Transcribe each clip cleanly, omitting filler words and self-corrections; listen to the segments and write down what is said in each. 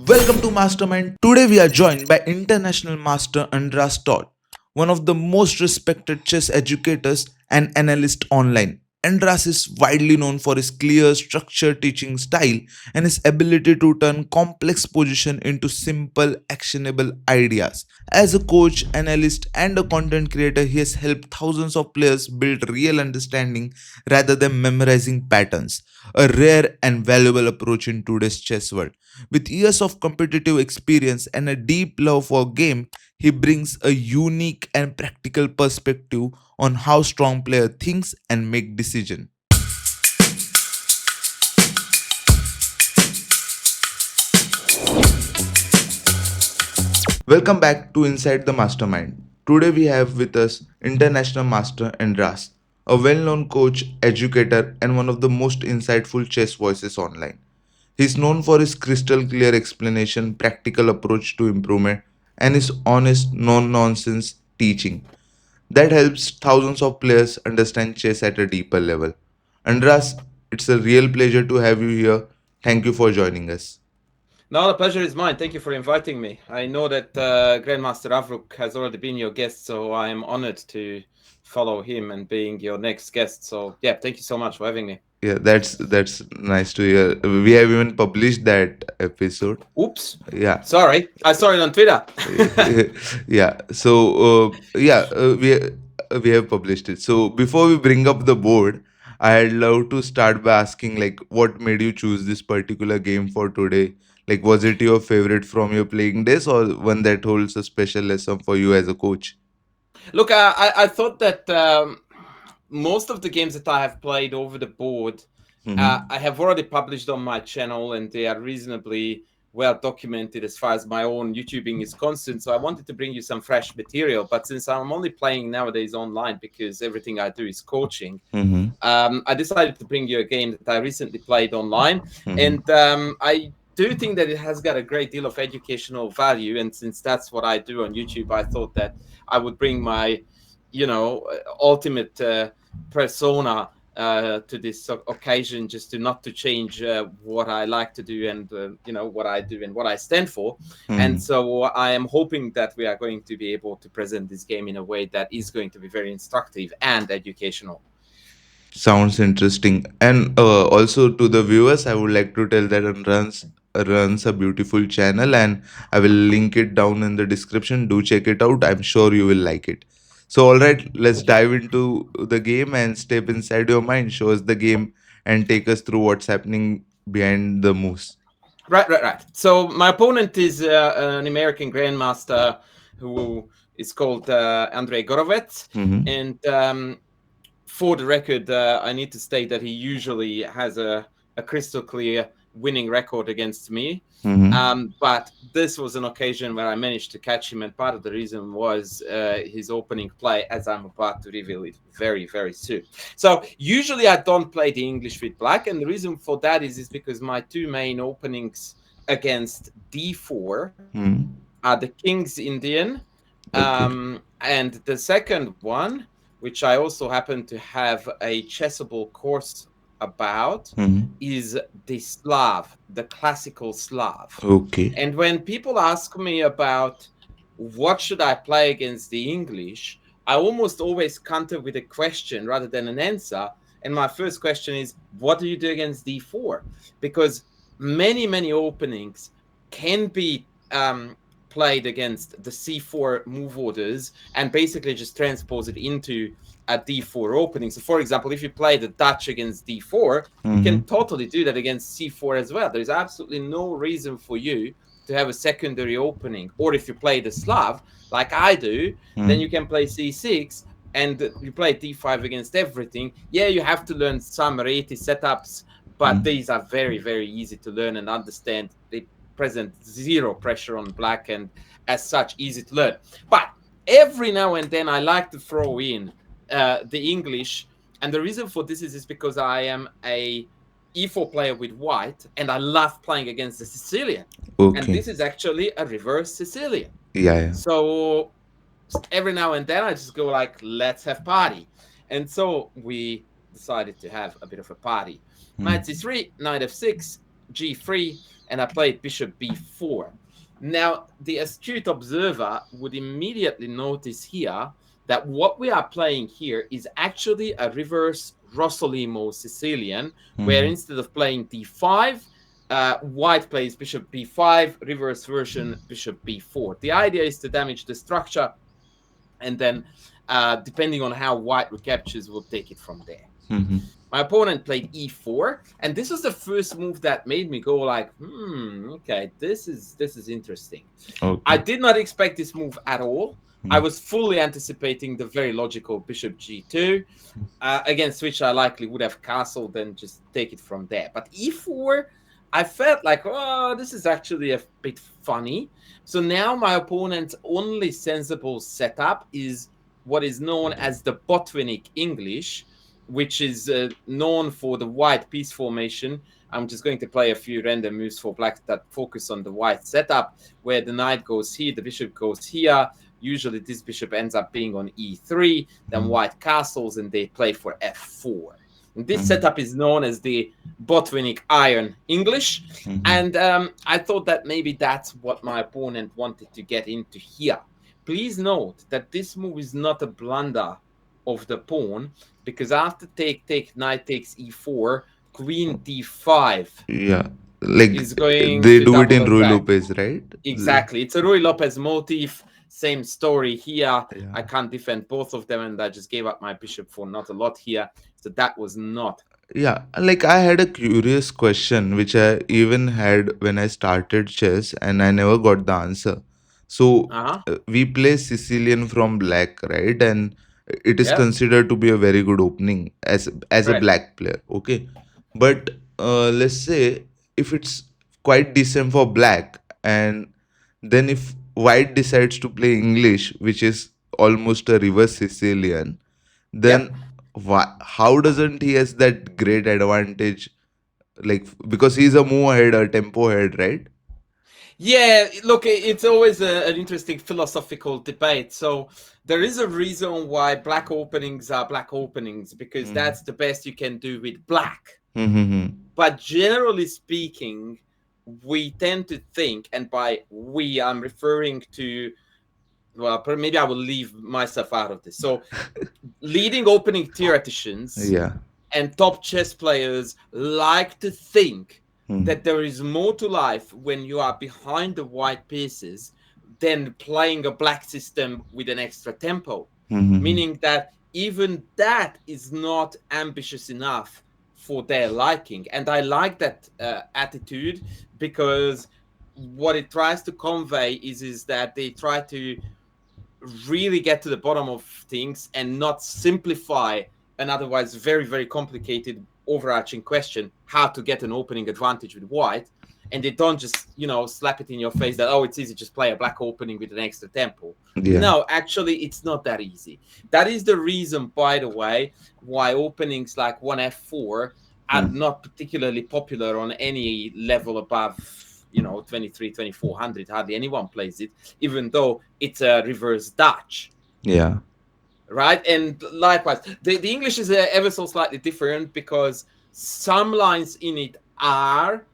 Welcome to Mastermind. Today we are joined by international master Andras, one of the most respected chess educators and analyst online. Andras is widely known for his clear, structured teaching style and his ability to turn complex position into simple, actionable ideas. As a coach, analyst, and a content creator, he has helped thousands of players build real understanding rather than memorizing patterns, a rare and valuable approach in today's chess world. With years of competitive experience and a deep love for game, he brings a unique and practical perspective on how strong player thinks and make decision. Welcome back to Inside the Mastermind. Today we have with us international master Andras, a well-known coach, educator, and one of the most insightful chess voices online. He's known for his crystal clear explanation, practical approach to improvement, and his honest, no nonsense teaching that helps thousands of players understand chess at a deeper level. Andras, it's a real pleasure to have you here. Thank you for joining us. No, the pleasure is mine. Thank you for inviting me. I know that Grandmaster Avruk has already been your guest, so I am honored to follow him and being your next guest. So, yeah, thank you so much for having me. Yeah, that's nice to hear. We have even published that episode. Oops. Yeah. Sorry. I saw it on Twitter. Yeah. So we have published it. So before we bring up the board, I'd love to start by asking like what made you choose this particular game for today? Like was it your favorite from your playing days or one that holds a special lesson for you as a coach? Look, I thought that most of the games that I have played over the board, Mm-hmm. I have already published on my channel, and they are reasonably well documented as far as my own YouTubing is concerned. So I wanted to bring you some fresh material. But since I'm only playing nowadays online because everything I do is coaching, Mm-hmm. I decided to bring you a game that I recently played online, Mm-hmm. and I do think that it has got a great deal of educational value. And since that's what I do on YouTube, I thought that I would bring my, ultimate persona to this occasion, just to not to change what I like to do and what I do and what I stand for. And Mm-hmm. so I am hoping that we are going to be able to present this game in a way that is going to be very instructive and educational. Sounds interesting. And also to the viewers, I would like to tell that runs a beautiful channel, and I will link it down in the description. Do check it out. I'm sure you will like it. So, all right, let's Thank you. dive into the game and step inside your mind. Show us the game and take us through what's happening behind the moves. Right. So my opponent is an American grandmaster who is called Andrei Gorovets, Mm-hmm. and for the record, I need to state that he usually has a crystal clear winning record against me. Mm-hmm. But this was an occasion where I managed to catch him, and part of the reason was his opening play, as I'm about to reveal it very, very soon. So usually I don't play the English with black, and the reason for that is because my two main openings against d4 Mm-hmm. are the King's Indian, Okay. and the second one, which I also happen to have a chessable course about, Mm-hmm. is the Slav, the classical Slav. Okay. And when people ask me about what should I play against the English, I almost always counter with a question rather than an answer. And my first question is, what do you do against d4? Because many openings can be played against the c4 move orders and basically just transpose it into a d4 opening. So, for example, if you play the Dutch against d4, you can Mm-hmm. totally do that against c4 as well. There's absolutely no reason for you to have a secondary opening. Or if you play the Slav, like I do, then you Mm-hmm. can play c6 and you play d5 against everything. Yeah, you have to learn some Rieti setups, but these are very easy to learn and understand. They present zero pressure on black and as such easy to learn. But every now and then I like to throw in the English, and the reason for this is because I am a e4 player with white, and I love playing against the Sicilian. And Okay. this is actually a reverse Sicilian. Yeah. Yeah. So every now and then I just go like, let's have party. And so we decided to have a bit of a party. Knight Mm-hmm. c3, knight f6, g3. and I played bishop b4. Now, the astute observer would immediately notice here that what we are playing here is actually a reverse Rossolimo Sicilian, where Mhm. instead of playing d5, white plays bishop b5, reverse version bishop b4. The idea is to damage the structure, and then depending on how white recaptures, we'll take it from there. Mhm. My opponent played e4, and this was the first move that made me go like, okay, this is interesting. I Okay. did not expect this move at all. I Mhm. was fully anticipating the very logical bishop g2, against which I likely would have castled and just take it from there. But e4, I felt like, oh, this is actually a bit funny. So now my opponent's only sensible setup is what is known as the Botwinic English, which is known for the white piece formation. I'm just going to play a few random moves for black that focus on the white setup, where the knight goes here, the bishop goes here. Usually this bishop ends up being on e3, then Mhm. white castles, and they play for f4. And this Mhm. setup is known as the Botwinic Iron English. Mhm. And I thought that maybe that's what my opponent wanted to get into here. Please note that this move is not a blunder of the pawn, because after take, knight takes e4, queen d5 Yeah, like is going they to do it double in Rui attack. Lopez, right? Exactly. It's a Rui Lopez motif. Same story here. Yeah. I can't defend both of them, and I just gave up my bishop for not a lot here. So that was not. Yeah, like I had a curious question which I even had when I started chess and I never got the answer. So Uh huh. we play Sicilian from black, right? And it is Yep. considered to be a very good opening as a Correct. black player, okay? But let's say if it's quite decent for black, and then if white decides to play English, which is almost a reverse Sicilian, Yep. then how doesn't he has that great advantage, like because he's a move ahead, a tempo ahead, right? Yeah, look, it's always an interesting philosophical debate. So there is a reason why black openings are black openings, because Mm-hmm. that's the best you can do with black. Mm-hmm. But generally speaking, we tend to think, and by we, I'm referring to, well, maybe I will leave myself out of this. So leading opening theoreticians Yeah. and top chess players like to think Mm-hmm. that there is more to life when you are behind the white pieces than playing a black system with an extra tempo, Mm-hmm. meaning that even that is not ambitious enough for their liking. And I like that attitude, because what it tries to convey is that they try to really get to the bottom of things and not simplify an otherwise very, very complicated overarching question, how to get an opening advantage with white. And they don't just, slap it in your face that, oh, it's easy, just play a black opening with an extra tempo. Yeah. No, actually, it's not that easy. That is the reason, by the way, why openings like 1f4 are Mm. not particularly popular on any level above, 23, 2400. Hardly anyone plays it, even though it's a reverse Dutch, Yeah. right? And likewise, the English is ever so slightly different, because some lines in it are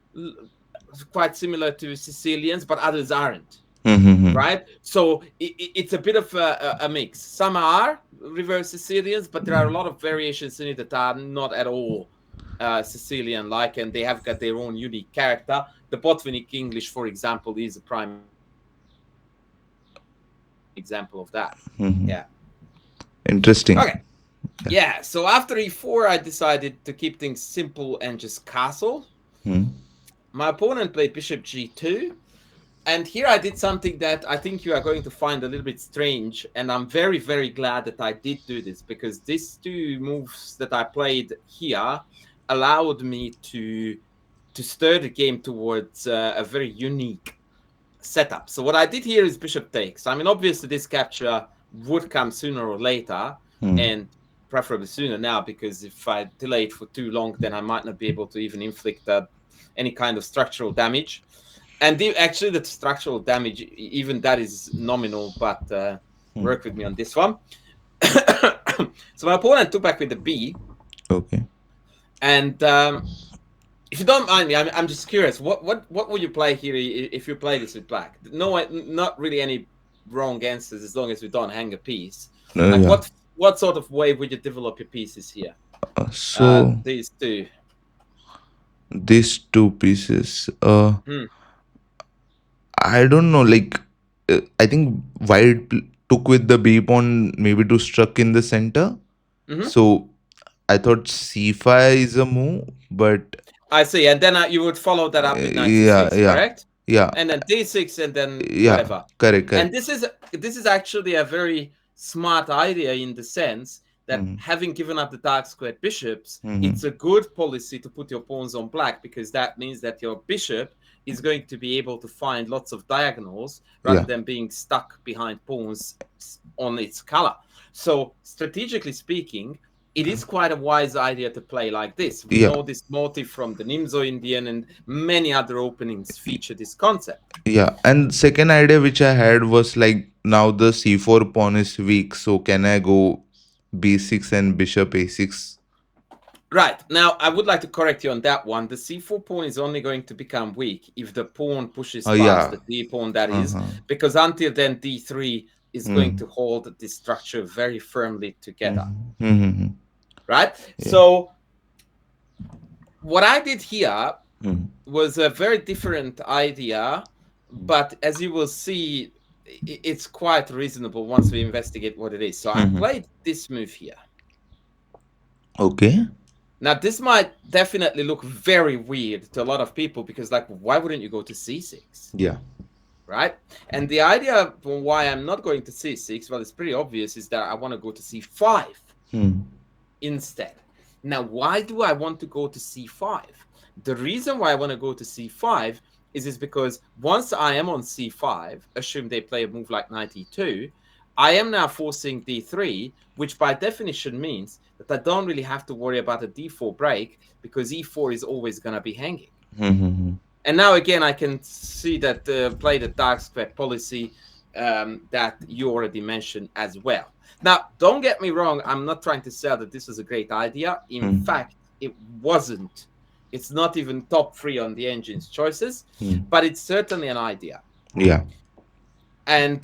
quite similar to Sicilians, but others aren't, Mm-hmm. right? So it's a bit of a mix. Some are reverse Sicilians, but there are a lot of variations in it that are not at all Sicilian like, and they have got their own unique character. The Botwinic English, for example, is a prime example of that. Mm-hmm. Yeah. Okay. Interesting. Yeah. Yeah. So after e4, I decided to keep things simple and just castle. Mm. My opponent played bishop g2. And here I did something that I think you are going to find a little bit strange. And I'm very, very glad that I did do this, because these two moves that I played here allowed me to stir the game towards a very unique setup. So what I did here is bishop takes. I mean, obviously this capture would come sooner or later, Mm. and preferably sooner now, because if I delay it for too long, then I might not be able to even inflict any kind of structural damage. And actually, the structural damage, even that is nominal, but Mm. work with me on this one. So my opponent took back with the b, Okay. and If you don't mind me, I'm just curious. What would you play here if you play this with black? No, not really any wrong answers as long as we don't hang a piece. Like Yeah. what sort of way would you develop your pieces here? So These two. these two pieces, Hmm. I don't know. Like, I think white took with the b pawn maybe to struck in the center. Hmm. So I thought c5 is a move, but I see. And then you would follow that up with knight yeah, c6, yeah, correct? yeah, And then d6, and then yeah. whatever. Correct, And correct. this is actually a very smart idea in the sense that Mm-hmm. having given up the dark squared bishops, Mm-hmm. it's a good policy to put your pawns on black because that means that your bishop is going to be able to find lots of diagonals rather Yeah, than being stuck behind pawns on its color. So strategically speaking, it is quite a wise idea to play like this. We yeah, know this motif from the Nimzo Indian, and many other openings feature this concept. yeah. And second idea which I had was like now the c4 pawn is weak, so can I go b6 and bishop a6? Right. Now, I would like to correct you on that one. The c4 pawn is only going to become weak if the pawn pushes past Yeah. the d pawn, that is, Uh-huh. because until then, d3 is going Mm-hmm. to hold the structure very firmly together. Mm-hmm. Mm-hmm. Right. Yeah. So, what I did here Mm-hmm. was a very different idea, but as you will see, it's quite reasonable once we investigate what it is. So, I Mm-hmm. played this move here. Okay. Now, this might definitely look very weird to a lot of people because, like, why wouldn't you go to c6? Yeah. Right? And the idea why I'm not going to c6, well, it's pretty obvious, is that I want to go to c5 Mm-hmm. instead. Now, why do I want to go to c5? The reason why I want to go to c5 is because once I am on c5, assume they play a move like knight e2, I am now forcing d3, which by definition means that I don't really have to worry about a d4 break because e4 is always going to be hanging. Mm-hmm. And now again, I can see that play the dark square policy that you already mentioned as well. Now, don't get me wrong. I'm not trying to say that this is a great idea. In fact, it wasn't. It's not even top 3 on the engine's choices, Mm-hmm. but it's certainly an idea. Yeah. And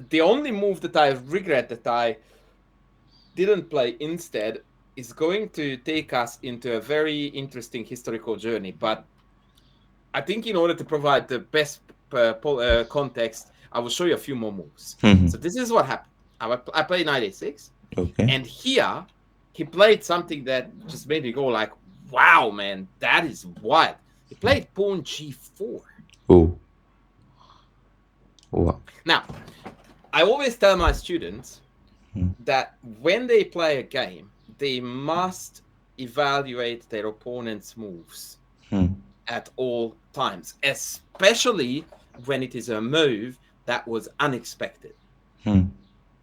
the only move that I regret that I didn't play instead is going to take us into a very interesting historical journey. But I think in order to provide the best context, I will show you a few more moves. Mm-hmm. So this is what happened. I played knight a6, Okay. and here he played something that just made me go like, "Wow, man, that is wild." He played pawn g4. Oh. Wow. Now, I always tell my students Mm. that when they play a game, they must evaluate their opponent's moves Mm. at all times, especially when it is a move that was unexpected. Mm.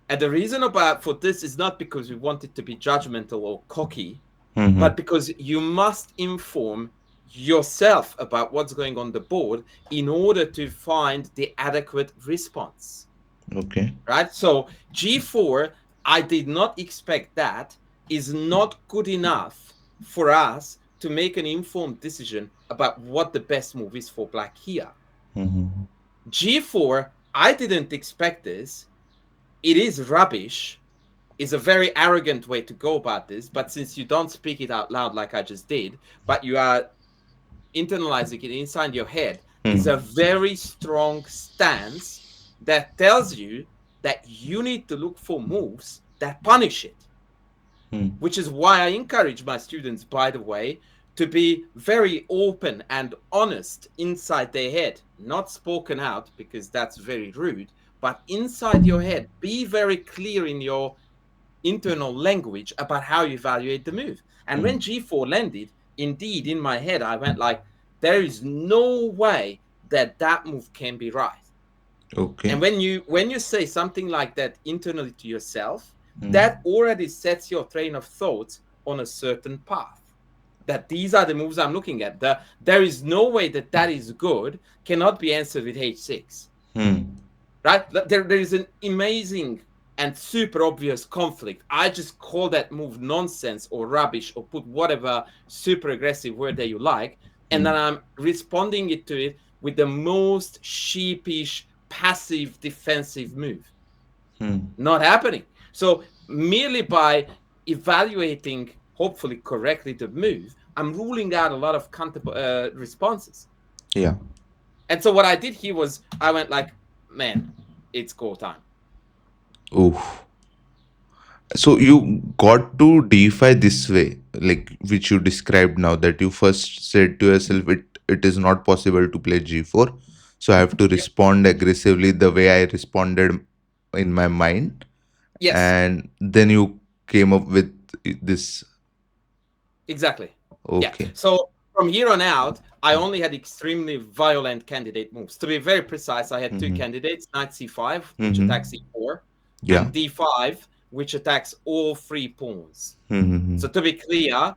And the reason for this is not because we want it to be judgmental or cocky, Mm-hmm. but because you must inform yourself about what's going on the board in order to find the adequate response. Okay. Right? So g4, I did not expect that, is not good enough for us to make an informed decision about what the best move is for black here. Mm-hmm. g4, I didn't expect this. It is rubbish. Is a very arrogant way to go about this, but since you don't speak it out loud like I just did, but you are internalizing it inside your head, is a very strong stance that tells you that you need to look for moves that punish it. Mm. Which is why I encourage my students, by the way, to be very open and honest inside their head, not spoken out because that's very rude, but inside your head, be very clear in your internal language about how you evaluate the move. And when g4 landed, indeed, in my head, I went like, there is no way that that move can be right. Okay. And when you say something like that internally to yourself, that already sets your train of thoughts on a certain path. That these are the moves I'm looking at. There is no way that that is good cannot be answered with h6. Mm. Right? There is an amazing and super obvious conflict, I just call that move nonsense or rubbish or put whatever super aggressive word that you like. And then I'm responding to it with the most sheepish, passive, defensive move. Not happening. So merely by evaluating, hopefully correctly, the move, I'm ruling out a lot of counter responses. Yeah. And so what I did here was I went like, man, it's go time. Oh. So you got to DeFi this way, like which you described now, that you first said to yourself, it is not possible to play G4. So I have to Yeah. respond aggressively the way I responded in my mind. Yes, And then you came up with this. exactly. Yeah. Okay. So from here on out, I only had extremely violent candidate moves. To be very precise, I had two Mm-hmm. candidates: knight c5, which Mm-hmm. attacks e4, Yeah. and d5, which attacks all three pawns. Mm-hmm. So to be clear,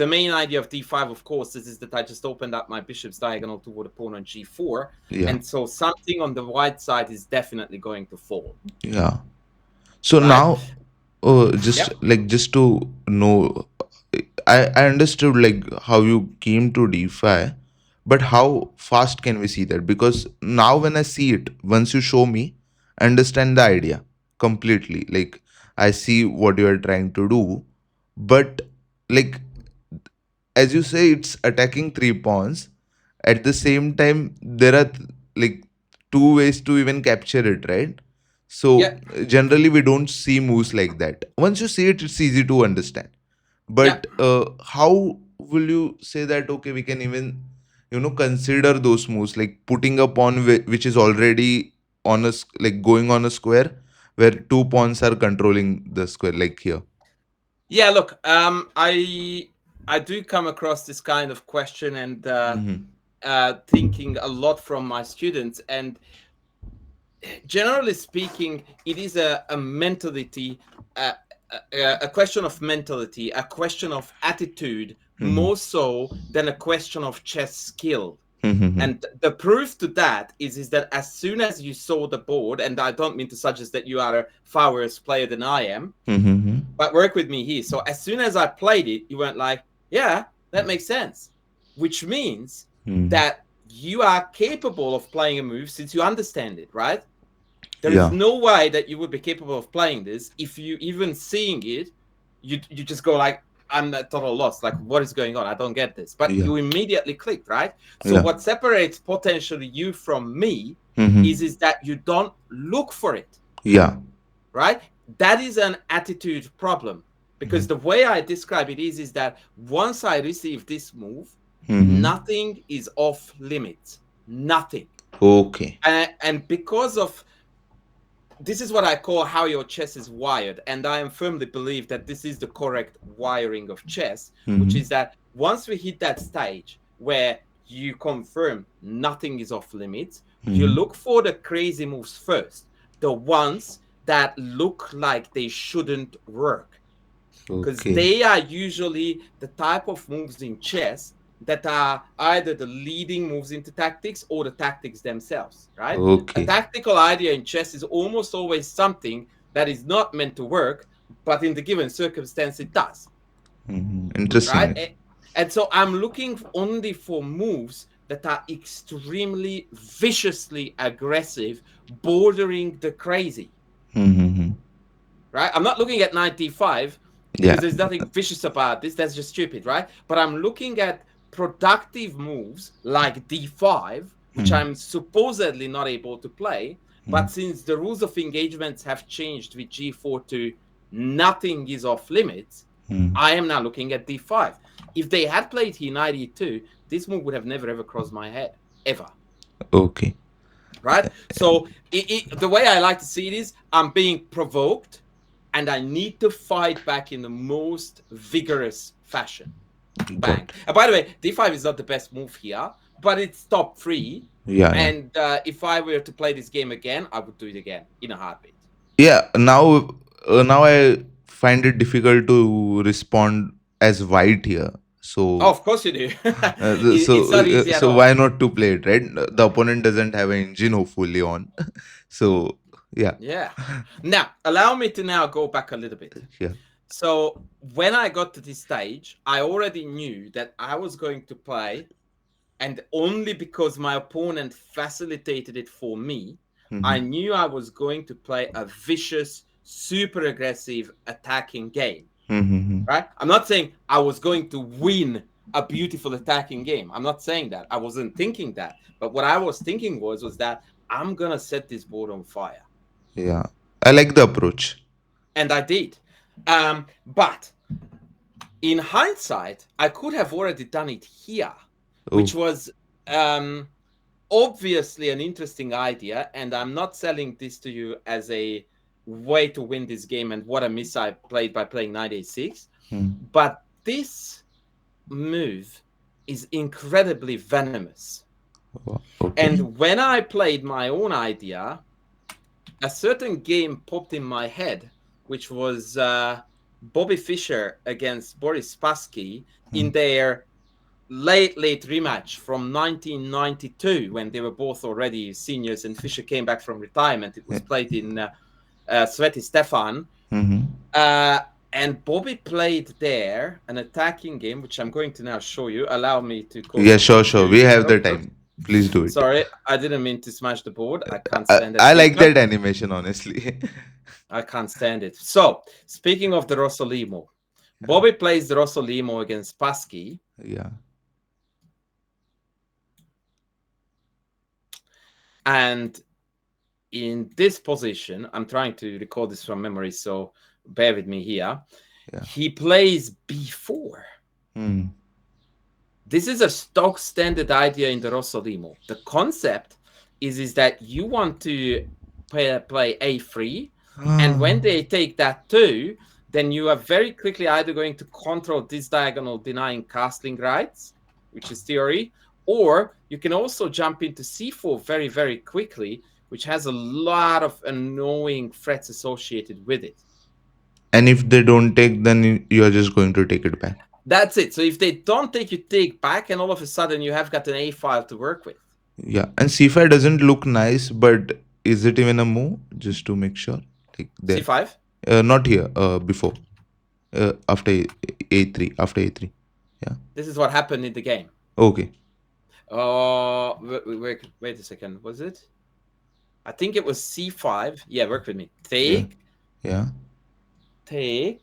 the main idea of d5, of course, is that I just opened up my bishop's diagonal toward a pawn on g4, Yeah. and so something on the white side is definitely going to fall, Yeah. So right? now, Yep. just to know, I understood like how you came to DeFi, but how fast can we see that? Because now when I see it, once you show me, I understand the idea completely. Like I see what you are trying to do, but like as you say, it's attacking three pawns. At the same time, there are like two ways to even capture it, right? So Yep. generally, we don't see moves like that. Once you see it, it's easy to understand. But Yep. how will you say that? Okay, we can even consider those moves like putting a pawn which is already on like going on a square where two pawns are controlling the square, like here. Yeah, look, I do come across this kind of question and Mm-hmm. thinking a lot from my students, and generally speaking, it is a mentality, uh, a question of mentality, a question of attitude, Mm-hmm. more so than a question of chess skill. Mm-hmm. And the proof to that is that as soon as you saw the board, and I don't mean to suggest that you are a far worse player than I am, Mm-hmm. but work with me here. So as soon as I played it, you went like, yeah, that makes sense, which means Mm-hmm. that you are capable of playing a move since you understand it, right? There is Yeah. no way that you would be capable of playing this if you even seeing it, you just go like, I'm at total loss. Like, what is going on? I don't get this. But Yeah. you immediately clicked, right? So Yeah. what separates potentially you from me Mm-hmm. is that you don't look for it, Yeah. right? That is an attitude problem. Because the way I describe it is that once I receive this move, Mm-hmm. nothing is off limits. Nothing. Okay. And because of this is what I call how your chess is wired. And I am firmly believe that this is the correct wiring of chess, which Mm-hmm. is that once we hit that stage where you confirm nothing is off limits, you Mm-hmm. look for the crazy moves first, the ones that look like they shouldn't work, because Okay. they are usually the type of moves in chess that are either the leading moves into tactics or the tactics themselves, right? A Okay. tactical idea in chess is almost always something that is not meant to work, but in the given circumstance, it does, Mm-hmm. right? Interesting. And so I'm looking only for moves that are extremely viciously aggressive, bordering the crazy, Mm-hmm. right? I'm not looking at 95 Yeah. because there's nothing vicious about this. That's just stupid, right? But I'm looking at productive moves like d5, which Mm-hmm. I'm supposedly not able to play. Mm-hmm. But since the rules of engagements have changed with g4 to nothing is off limits, I am now looking at d5. If they had played here knight e2, this move would have never ever crossed my head, ever. Okay. Right? So the way I like to see it is I'm being provoked and I need to fight back in the most vigorous fashion. Bang. Got. And by the way, d5 is not the best move here, but it's top three. Yeah. Yeah. And if I were to play this game again, I would do it again in a heartbeat. Yeah. Now I find it difficult to respond as white here. Oh, So of course you do. It's so not easy at so all. why not to play it, right? The opponent doesn't have an engine hopefully on. So Yeah. Yeah. Now, allow me to now go back a little bit. Yeah. So when I got to this stage, I already knew that I was going to play, and only because my opponent facilitated it for me, I Mm-hmm. knew I was going to play a vicious, super aggressive attacking game, Mm-hmm. right? I'm not saying I was going to win a beautiful attacking game. I'm not saying that. I wasn't thinking that. But what I was thinking was that I'm going to set this board on fire. Yeah. I like the approach. And I did. But in hindsight, I could have already done it here, which Oh. was obviously an interesting idea. And I'm not selling this to you as a way to win this game and what a miss I played by playing knight a6. Mm. But this move is incredibly venomous. Okay. And when I played my own idea, a certain game popped in my head, which was Bobby Fischer against Boris Spassky in Mm. their late rematch from 1992 when they were both already seniors and Fischer came back from retirement. It was Yeah. played in Sveti Stefan. Mm-hmm. And Bobby played there an attacking game, which I'm going to now show you. Allow me to close Yeah, the sure, board sure. here. We have the Oops. time. Please do it. Sorry, I didn't mean to smash the board. I can't I, stand that I like feature. that animation, honestly. I can't stand it. So, speaking of the Rossolimo, Yeah. Bobby plays the Rossolimo against Pasky. Yeah. And in this position, I'm trying to record this from memory, so bear with me here. Yeah. He plays b4. Mm. This is a stock standard idea in the Rossolimo. The concept is that you want to play a3, and Ah. when they take that too, then you are very quickly either going to control this diagonal denying castling rights, which is theory, or you can also jump into c4 very, very quickly, which has a lot of annoying threats associated with it. And if they don't take, then you are just going to take it back. That's it. So if they don't take, you take back, and all of a sudden you have got an a5 to work with. Yeah. And c5 doesn't look nice, but is it even a move? Just to make sure. Like there. c5. Not here. Before. After a3. After a3. Yeah. This is what happened in the game. Okay. Oh, wait a second. Was it? I think it was c5. Yeah, work with me. Yeah. Take, Yeah. take,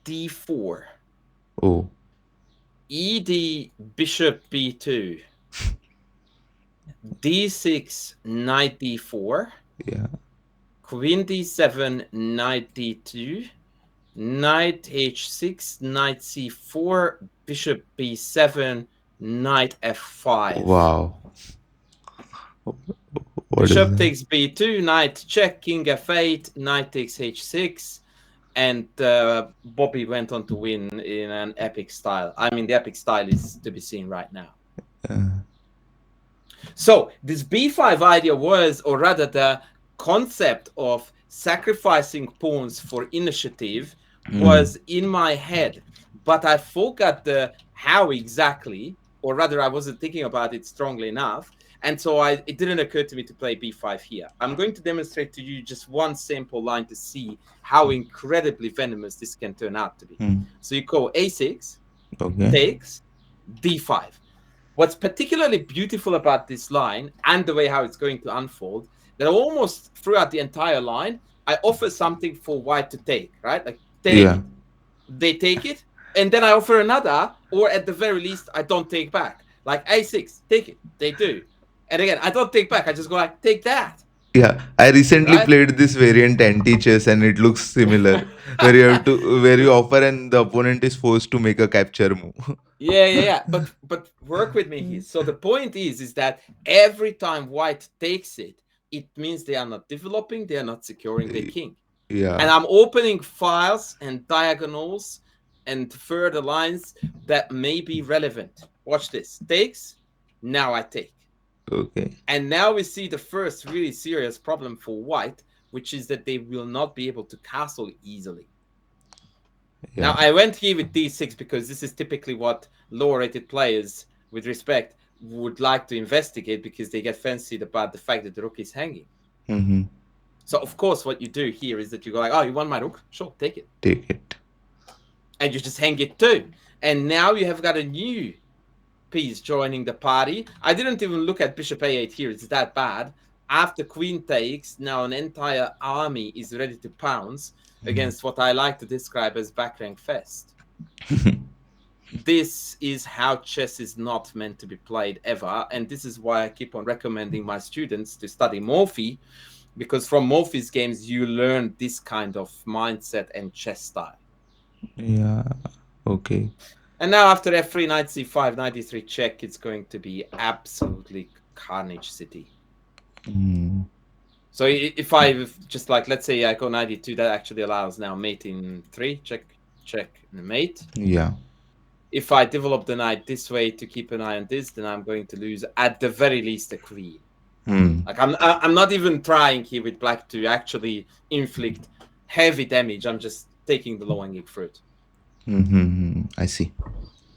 d4. Oh. Ed, bishop b2. d6, knight d4. Yeah. Queen d7, knight d2. Knight h6, knight c4, bishop b7, knight f5. Wow. What is Bishop that? takes b2, knight check, king f8, knight takes h6, and Bobby went on to win in an epic style. I mean, the epic style is to be seen right now. So this b5 idea was, or rather the concept of sacrificing pawns for initiative was in my head, but I forgot the how exactly, or rather I wasn't thinking about it strongly enough. And so it didn't occur to me to play b5 here. I'm going to demonstrate to you just one simple line to see how incredibly venomous this can turn out to be. So you go a6, Okay. takes, d5. What's particularly beautiful about this line and the way how it's going to unfold, that almost throughout the entire line, I offer something for white to take, right? Like, take Yeah. it. They take it, and then I offer another, or at the very least, I don't take back. Like a6, take it. They do. And again, I don't take back. I just go like, take that. Yeah, I recently Right? played this variant anti-chess and it looks similar, where you have to where you offer and the opponent is forced to make a capture move. Yeah. But work with me here. So the point is that every time white takes it, it means they are not developing, they are not securing their king. Yeah. And I'm opening files and diagonals and further lines that may be relevant. Watch this. Takes, now I take. Okay. And now we see the first really serious problem for white, which is that they will not be able to castle easily. Yeah. Now, I went here with d6 because this is typically what lower-rated players, with respect, would like to investigate because they get fancied about the fact that the rook is hanging. Mm-hmm. So of course, what you do here is that you go like, oh, you want my rook? Sure, take it. Take it. And you just hang it too. And now you have got a new piece joining the party. I didn't even look at bishop a8 here. It's that bad. After queen takes, now an entire army is ready to pounce against what I like to describe as backrank fest. This is how chess is not meant to be played ever. And this is why I keep on recommending my students to study Morphy, because from Morphy's games, you learn this kind of mindset and chess style. Yeah. Okay. And now after f3, knight c5, knight e3 check, it's going to be absolutely carnage city. So if I just like, let's say I go knight e2, that actually allows now mate in 3, check, check, and mate. Yeah. If I develop the knight this way to keep an eye on this, then I'm going to lose at the very least a queen. Like I'm not even trying here with black to actually inflict heavy damage. I'm just taking the low-hanging fruit. I see.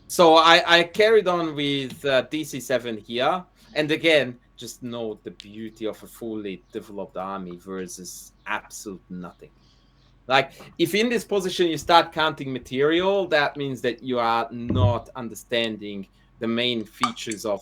So I carried on with DC7 here. And again, just note the beauty of a fully developed army versus absolute nothing. Like, if in this position you start counting material, that means that you are not understanding the main features of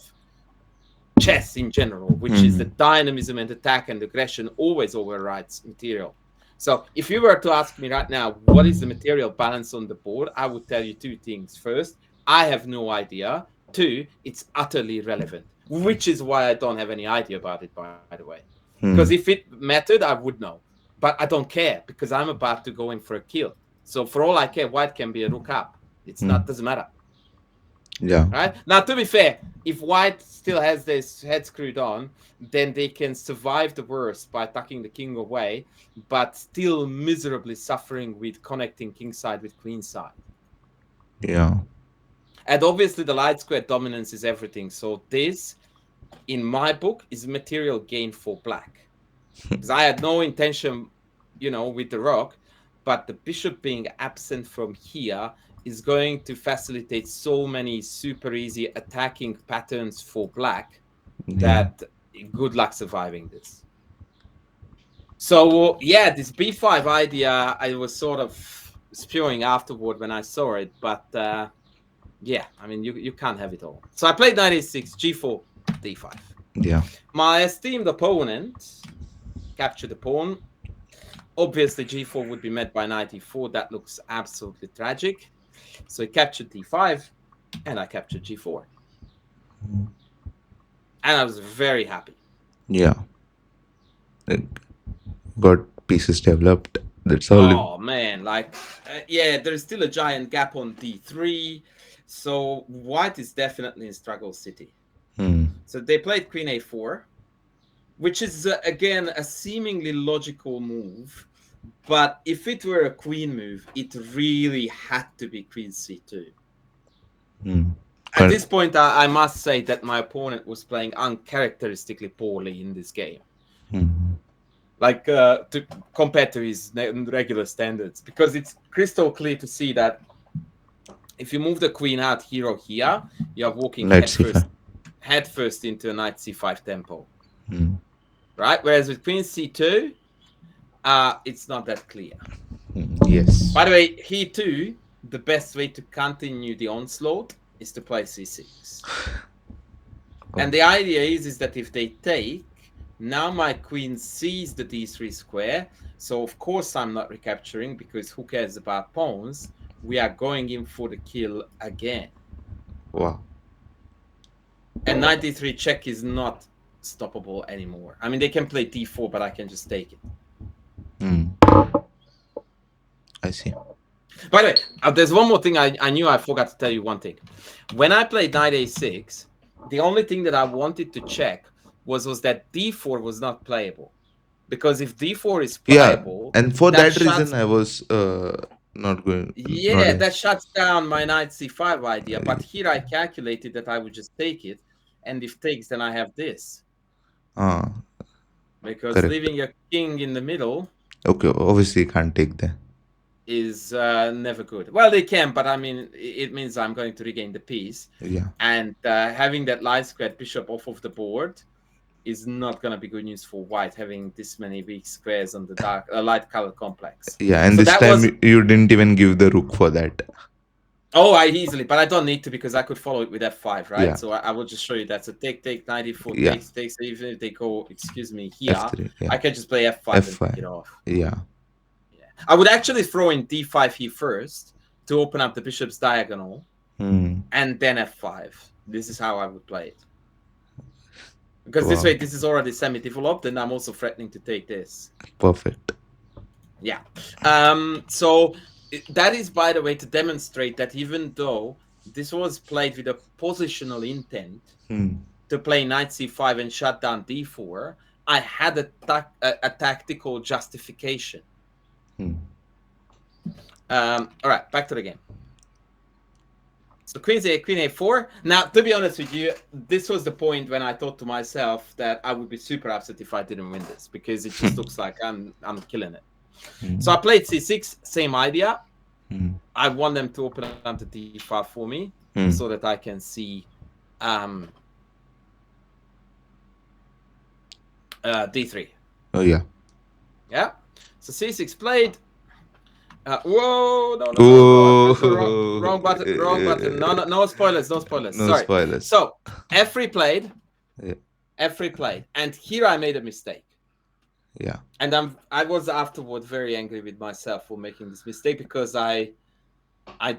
chess in general, which is the dynamism and attack and aggression always overrides material. So if you were to ask me right now, what is the material balance on the board, I would tell you two things. First, I have no idea. Two, it's utterly irrelevant, which is why I don't have any idea about it, by the way. Because if it mattered, I would know. But I don't care, because I'm about to go in for a kill. So for all I care, white can be a rook up. It's not, doesn't matter. Yeah. Right? Now, to be fair, if white still has this head screwed on, then they can survive the worst by tucking the king away, but still miserably suffering with connecting kingside with queenside. Yeah. And obviously, the light square dominance is everything. So this, in my book, is material gain for black. Because I had no intention, with the rook, but the bishop being absent from here is going to facilitate so many super easy attacking patterns for black that good luck surviving this. So, yeah, this b5 idea, I was sort of spewing afterward when I saw it, but yeah, I mean, you can't have it all. So I played knight a6, g4, d5. Yeah. My esteemed opponent captured the pawn. Obviously, g4 would be met by knight e4. That looks absolutely tragic. So he captured d5, and I captured g4. And I was very happy. Yeah. Got pieces developed. That's all. Oh, man. Yeah, there's still a giant gap on d3. So white is definitely in struggle city. So they played queen a4, which is, again, a seemingly logical move. But if it were a queen move, it really had to be queen c2. At this point, I must say that my opponent was playing uncharacteristically poorly in this game. Like, compared to his regular standards. Because it's crystal clear to see that if you move the queen out here or here, you're walking headfirst into a knight c5 tempo. Right? Whereas with queen c2, it's not that clear. Yes. By the way, here too, the best way to continue the onslaught is to play c6. And the idea is that if they take, now my queen sees the d3 square. So of course I'm not recapturing, because who cares about pawns? We are going in for the kill again. Wow. And knight d3 check is not stoppable anymore. I mean, they can play d4, but I can just take it. I see. By the way, there's one more thing I knew I forgot to tell you one thing. When I played knight a6, the only thing that I wanted to check was that d4 was not playable. Because if d4 is playable... Yeah, and for that reason I was not going... Yeah, that shuts down my knight c5 idea. But here I calculated that I would just take it. And if takes, then I have this. Because leaving a king in the middle... Okay, obviously you can't take that. Is never good. Well, they can, but I mean, it means I'm going to regain the piece. Yeah. And having that light squared bishop off of the board is not going to be good news for white, having this many weak squares on the dark light color complex. Yeah, and So this that time was you didn't even give the rook for that. I easily, but I don't need to because I could follow it with f5, right? Yeah, So I will just show you that. So take knight e4 yeah. takes. Even if they go, excuse me, here, F3. Yeah. I can just play f5 and pick F5. it off. Yeah. Yeah, I would actually throw in d5 here first to open up the bishop's diagonal, and then f5. This is how I would play it. Because this Wow. way, this is already semi-developed, and I'm also threatening to take this. Perfect. Yeah. So that is, by the way, to demonstrate that even though this was played with a positional intent to play knight c5 and shut down d4, I had a tactical justification. All right, back to the game. So queen a4. Now, to be honest with you, this was the point when I thought to myself that I would be super upset if I didn't win this, because it just looks like I'm killing it. So I played c6, same idea. I want them to open up the d5 for me so that I can see d3. Oh yeah. Yeah. So c6 played. Whoa! No! I pressed the wrong button. Wrong button. No spoilers. No spoilers. No Sorry. spoilers. So f3 played. Yeah. F3 played, and here I made a mistake. Yeah. And I was afterward very angry with myself for making this mistake, because I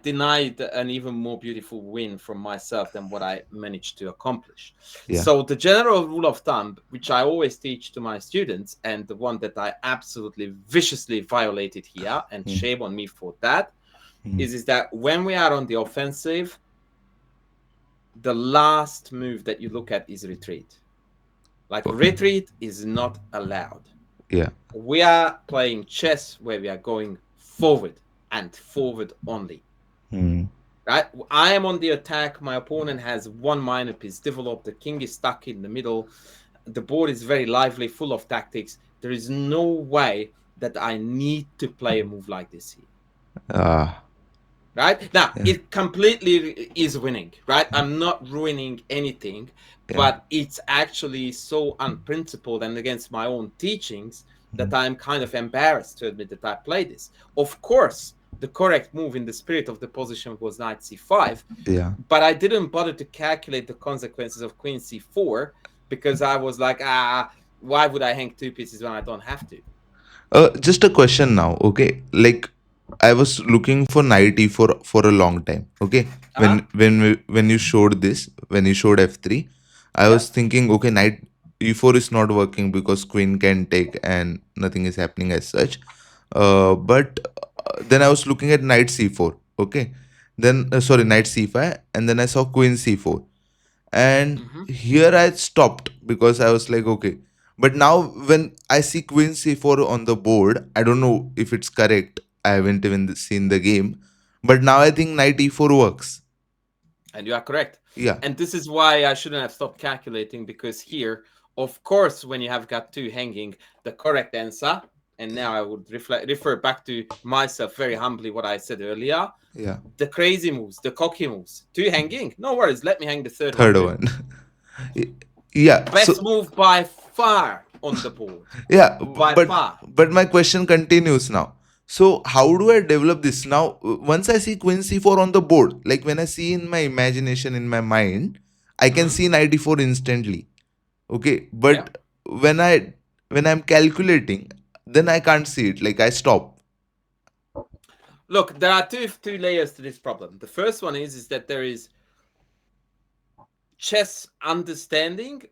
denied an even more beautiful win from myself than what I managed to accomplish. Yeah. So the general rule of thumb, which I always teach to my students, and the one that I absolutely viciously violated here, and shame on me for that, is that when we are on the offensive, the last move that you look at is retreat. Like, retreat is not allowed. Yeah. We are playing chess where we are going forward and forward only. Right? I am on the attack. My opponent has one minor piece developed. The king is stuck in the middle. The board is very lively, full of tactics. There is no way that I need to play a move like this here. Right? Now, it completely is winning, right? I'm not ruining anything, but it's actually so unprincipled and against my own teachings that I'm kind of embarrassed to admit that I played this. Of course, the correct move in the spirit of the position was knight c5, but I didn't bother to calculate the consequences of queen c4, because I was like, why would I hang two pieces when I don't have to? Just a question now. Okay, like I was looking for knight e4 for a long time. Okay, when you showed this, when you showed f3, I was thinking, okay, knight e4 is not working because queen can take and nothing is happening as such. But then I was looking at knight c4. Okay, then sorry, knight c5, and then I saw queen c4, and here I stopped because I was like, okay. But now when I see queen c4 on the board, I don't know if it's correct. I haven't even seen the game, but now I think knight e4 works. And you are correct. Yeah. And this is why I shouldn't have stopped calculating, because here, of course, when you have got two hanging, the correct answer, and now I would refer back to myself very humbly what I said earlier. Yeah. The crazy moves, the cocky moves. Two hanging, no worries. Let me hang the third one. Yeah. Best move by far on the board. Yeah, by far. But my question continues now. So how do I develop this now? Once I see queen c4 on the board, like when I see in my imagination, in my mind, I can see knight e4 instantly. Okay, but when I'm calculating, then I can't see it. Like I stop. Look, there are two layers to this problem. The first one is that there is chess understanding.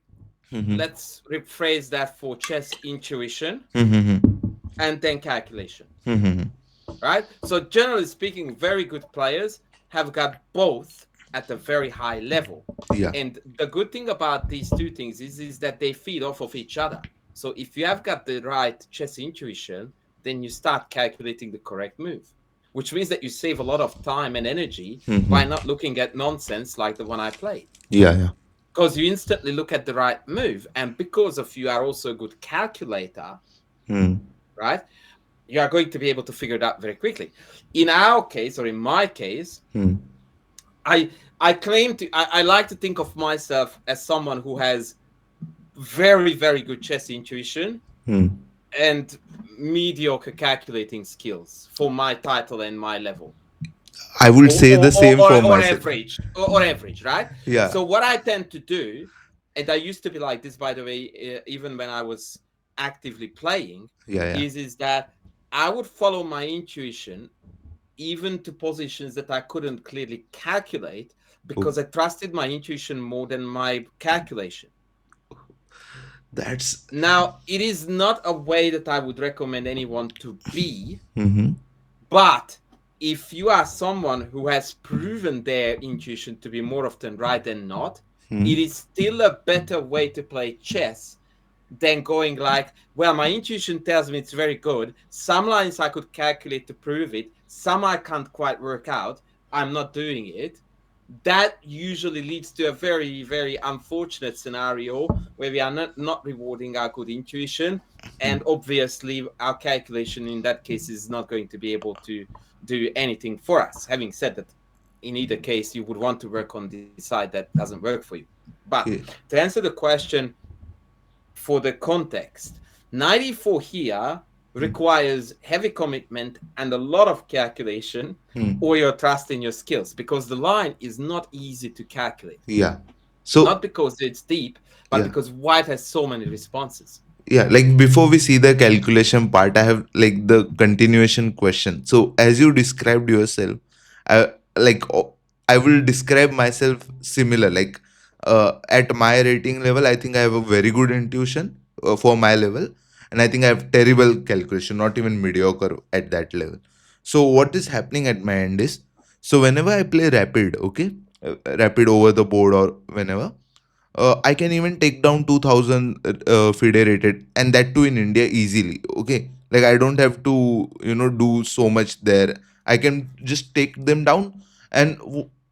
Let's rephrase that for chess intuition, and then calculation. Right? So generally speaking, very good players have got both at a very high level. Yeah. And the good thing about these two things is that they feed off of each other. So if you have got the right chess intuition, then you start calculating the correct move, which means that you save a lot of time and energy by not looking at nonsense like the one I played. Yeah. Because you instantly look at the right move, and because of you are also a good calculator, right? You are going to be able to figure it out very quickly. In our case, or in my case, I claim to, I like to think of myself as someone who has very, very good chess intuition, Hmm. and mediocre calculating skills for my title and my level. I would or say or, the or, same for or, or myself. average or average, right? Yeah. So what I tend to do, and I used to be like this, by the way, even when I was actively playing, Yeah. Yeah. is that I would follow my intuition even to positions that I couldn't clearly calculate, Oh, because I trusted my intuition more than my calculation. that's. Now, it is not a way that I would recommend anyone to be, Mm-hmm. but if you are someone who has proven their intuition to be more often right than not, Hmm. it is still a better way to play chess than going like, well, my intuition tells me it's very good. Some lines I could calculate to prove it, some I can't quite work out. I'm not doing it. That usually leads to a very, very unfortunate scenario where we are not rewarding our good intuition. And obviously, our calculation in that case is not going to be able to do anything for us. Having said that, in either case, you would want to work on the side that doesn't work for you. But Okay. to answer the question, for the context, 94 here requires heavy commitment and a lot of calculation, Hmm. or your trust in your skills, because the line is not easy to calculate. Yeah. So Not because it's deep, but yeah. because white has so many responses. Yeah, like before we see the calculation part, I have like the continuation question. So as you described yourself, I like I will describe myself similar. Like at my rating level, I think I have a very good intuition for my level, and I think I have terrible calculation, not even mediocre at that level. So what is happening at my end is, so whenever I play rapid, okay, rapid over the board or whenever, I can even take down 2000 FIDE rated, and that too in India easily. Okay, like I don't have to do so much there. I can just take them down, and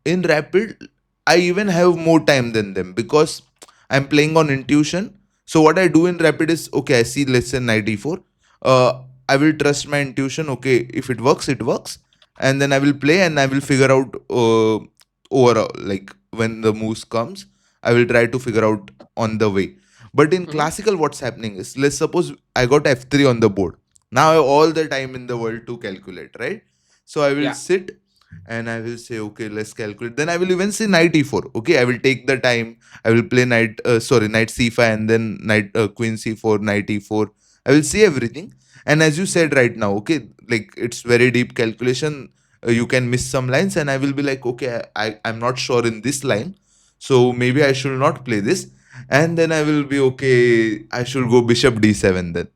in rapid, I even have more time than them because I'm playing on intuition. So what I do in rapid is, okay, I see lesson 94. I will trust my intuition. Okay, if it works, it works, and then I will play and I will figure out overall, like when the moose comes, I will try to figure out on the way. But in Mhm. classical, what's happening is, let's suppose I got f3 on the board. Now I have all the time in the world to calculate, right? So I will Yeah. sit and I will say, okay, let's calculate. Then I will even say knight e4. Okay, I will take the time. I will play knight c5, and then knight queen c4, knight e4. I will see everything. And as you said right now, okay, like it's very deep calculation. You can miss some lines, and I will be like, okay, I'm not sure in this line, so maybe I should not play this. And then I will be okay, I should go bishop d7 then.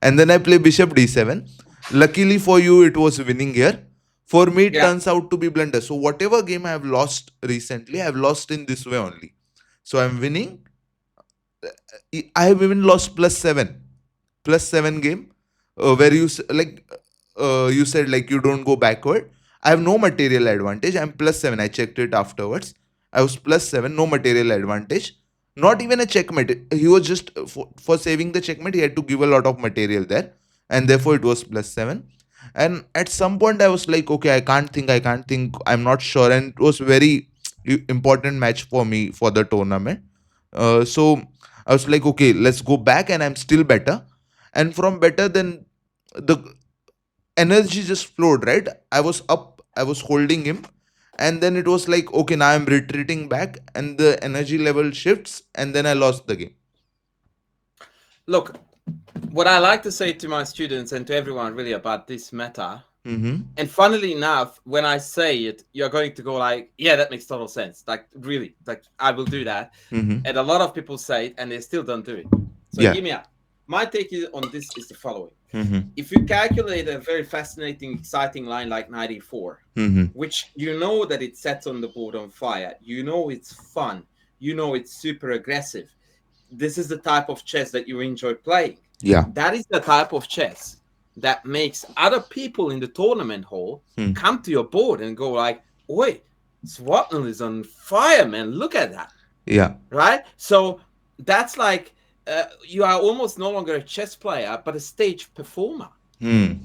And then I play bishop d7. Luckily for you, it was winning here. For me, it Yeah. turns out to be blunder. So whatever game I have lost recently, I have lost in this way only. So I'm winning. I have even lost plus 7 game, where you said like you don't go backward. I have no material advantage. I'm +7. I checked it afterwards. I was +7, no material advantage. Not even a checkmate. He was just for saving the checkmate. He had to give a lot of material there, and therefore it was +7. And at some point, I was like, okay, I can't think. I can't think. I'm not sure. And it was very important match for me for the tournament. So I was like, okay, let's go back, and I'm still better. And from better, then the energy just flowed, right? I was up, I was holding him, and then it was like, okay, now I'm retreating back, and the energy level shifts, and then I lost the game. Look, what I like to say to my students and to everyone really about this matter, Mm-hmm. and funnily enough, when I say it, you're going to go like, yeah, that makes total sense. Like, really, like, I will do that. Mm-hmm. And a lot of people say it and they still don't do it. So Yeah. hear me out. My take on this is the following. Mm-hmm. If you calculate a very fascinating, exciting line like 94, Mm-hmm. which you know that it sets on the board on fire, you know it's fun, you know it's super aggressive, this is the type of chess that you enjoy playing. Yeah. That is the type of chess that makes other people in the tournament hall Mm. come to your board and go like, "Oi, Swapnil is on fire, man! Look at that!" Yeah. Right? So that's like you are almost no longer a chess player, but a stage performer. Mm.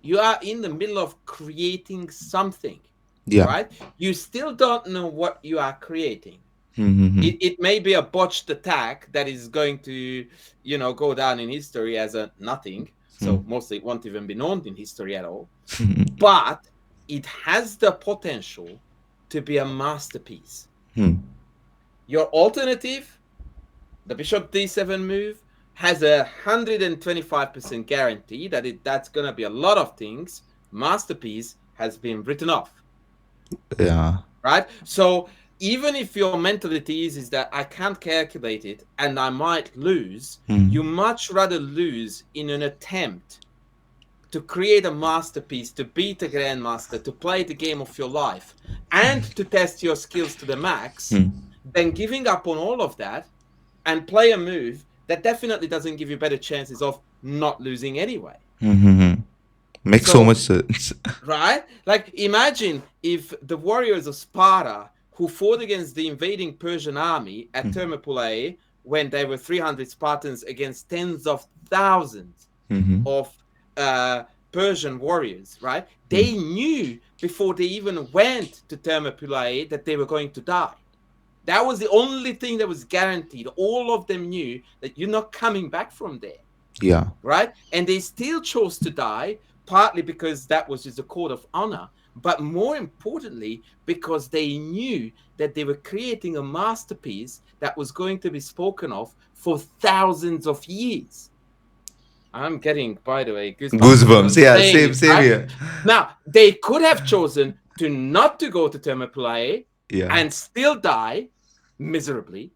You are in the middle of creating something, Yeah. right? You still don't know what you are creating, It may be a botched attack that is going to, go down in history as a nothing. So mostly it won't even be known in history at all. But it has the potential to be a masterpiece. Your alternative, the bishop d7 move, has 125% guarantee that that's going to be a lot of things. Masterpiece has been written off. Yeah. Right? So even if your mentality is that I can't calculate it and I might lose, you much rather lose in an attempt to create a masterpiece, to beat a grandmaster, to play the game of your life, and to test your skills to the max, than giving up on all of that and play a move that definitely doesn't give you better chances of not losing anyway. Makes so much sense. Right? Like, imagine if the warriors of Sparta, who fought against the invading Persian army at Thermopylae when there were 300 Spartans against tens of thousands of Persian warriors, right? They knew before they even went to Thermopylae that they were going to die. That was the only thing that was guaranteed. All of them knew that you're not coming back from there. Yeah. Right? And they still chose to die, partly because that was just a code of honor, but more importantly, because they knew that they were creating a masterpiece that was going to be spoken of for thousands of years. I'm getting, by the way, Goosebumps. goosebumps Yeah, saying same, it, same right? here. Now, they could have chosen to not to go to Thermopylae Yeah. and still die miserably,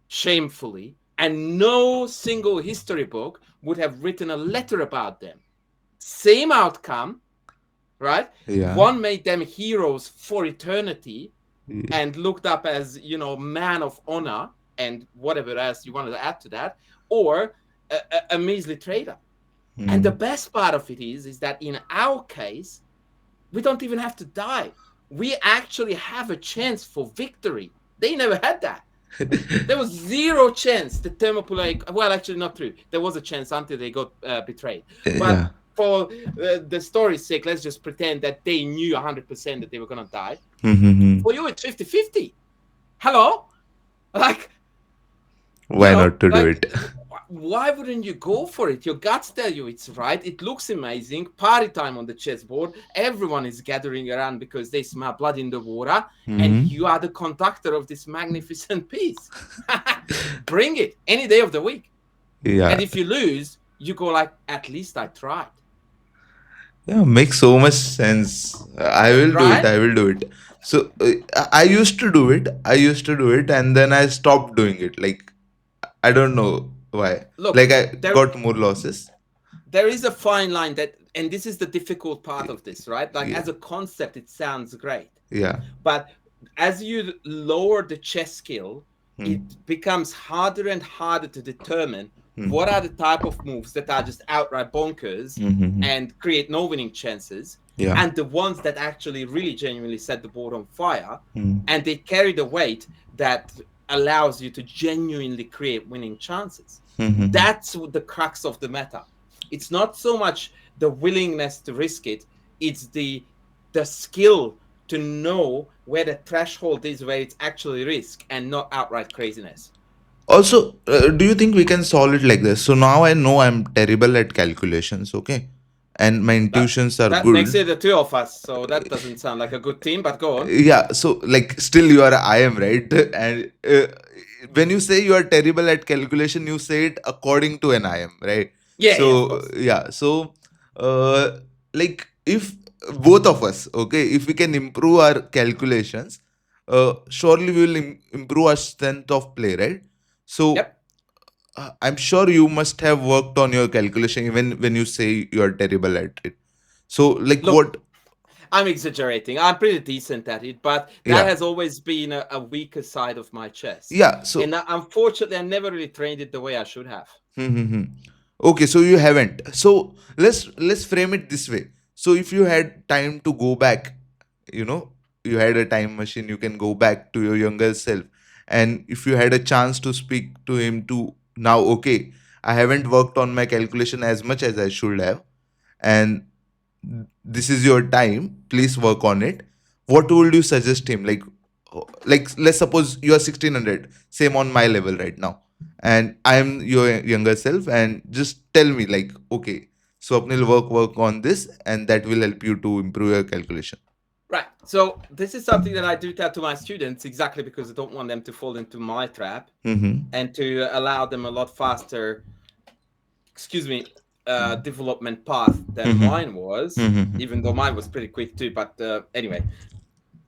shamefully, and no single history book would have written a letter about them. Same outcome, right? Yeah. One made them heroes for eternity Yeah. and looked up as, man of honor and whatever else you wanted to add to that, or a measly traitor. And the best part of it is that in our case, we don't even have to die. We actually have a chance for victory. They never had that. There was zero chance that Thermopylae, well, actually not true. There was a chance until they got betrayed. Yeah. But for the story's sake, let's just pretend that they knew 100% that they were going to die. For you, it's 50-50. Hello? Like, Why not to do like, it? why wouldn't you go for it? Your guts tell you it's right. It looks amazing. Party time on the chessboard. Everyone is gathering around because they smell blood in the water. And you are the conductor of this magnificent piece. Bring it any day of the week. Yeah. And if you lose, you go like, at least I tried. Yeah, makes so much sense. I will do it. Right? I will do it. So I used to do it. And then I stopped doing it. Like, I don't know why. Look, Like, I there, got more losses. there is a fine line that, and this is the difficult part of this, right? Like, Yeah. as a concept, it sounds great. Yeah. But as you lower the chess skill, it becomes harder and harder to determine what are the type of moves that are just outright bonkers and create no winning chances, Yeah. and the ones that actually really genuinely set the board on fire, and they carry the weight that allows you to genuinely create winning chances. That's the crux of the meta. It's not so much the willingness to risk it, it's the skill to know where the threshold is, where it's actually risk and not outright craziness. Also, do you think we can solve it like this? So now I know I'm terrible at calculations, okay? And my intuitions are That makes good. it the two of us, so that doesn't sound like a good team, but go on. Yeah, so like still you are I am, right? And when you say you are terrible at calculation, you say it according to an I am, right? Yeah, So of course. yeah, so like if both of us, okay, if we can improve our calculations, surely we will improve our strength of play, right? So Yep. I'm sure you must have worked on your calculation even when you say you are terrible at it. So like Look, what? I'm exaggerating. I'm pretty decent at it, but that Yeah. has always been a weaker side of my chess. Yeah. So And unfortunately, I never really trained it the way I should have. okay, so you haven't. So let's frame it this way. So if you had time to go back, you know, you had a time machine, you can go back to your younger self. And if you had a chance to speak to him to now, okay, I haven't worked on my calculation as much as I should have, and this is your time, please work on it. What would you suggest him? Like, like let's suppose you are 1600, same on my level right now, and I am your younger self, and just tell me like, okay, Swapnil, work on this, and that will help you to improve your calculation. Right. So this is something that I do tell to my students exactly because I don't want them to fall into my trap Mm-hmm. and to allow them a lot faster, excuse me, development path than Mm-hmm. mine was, Mm-hmm. even though mine was pretty quick too. But anyway,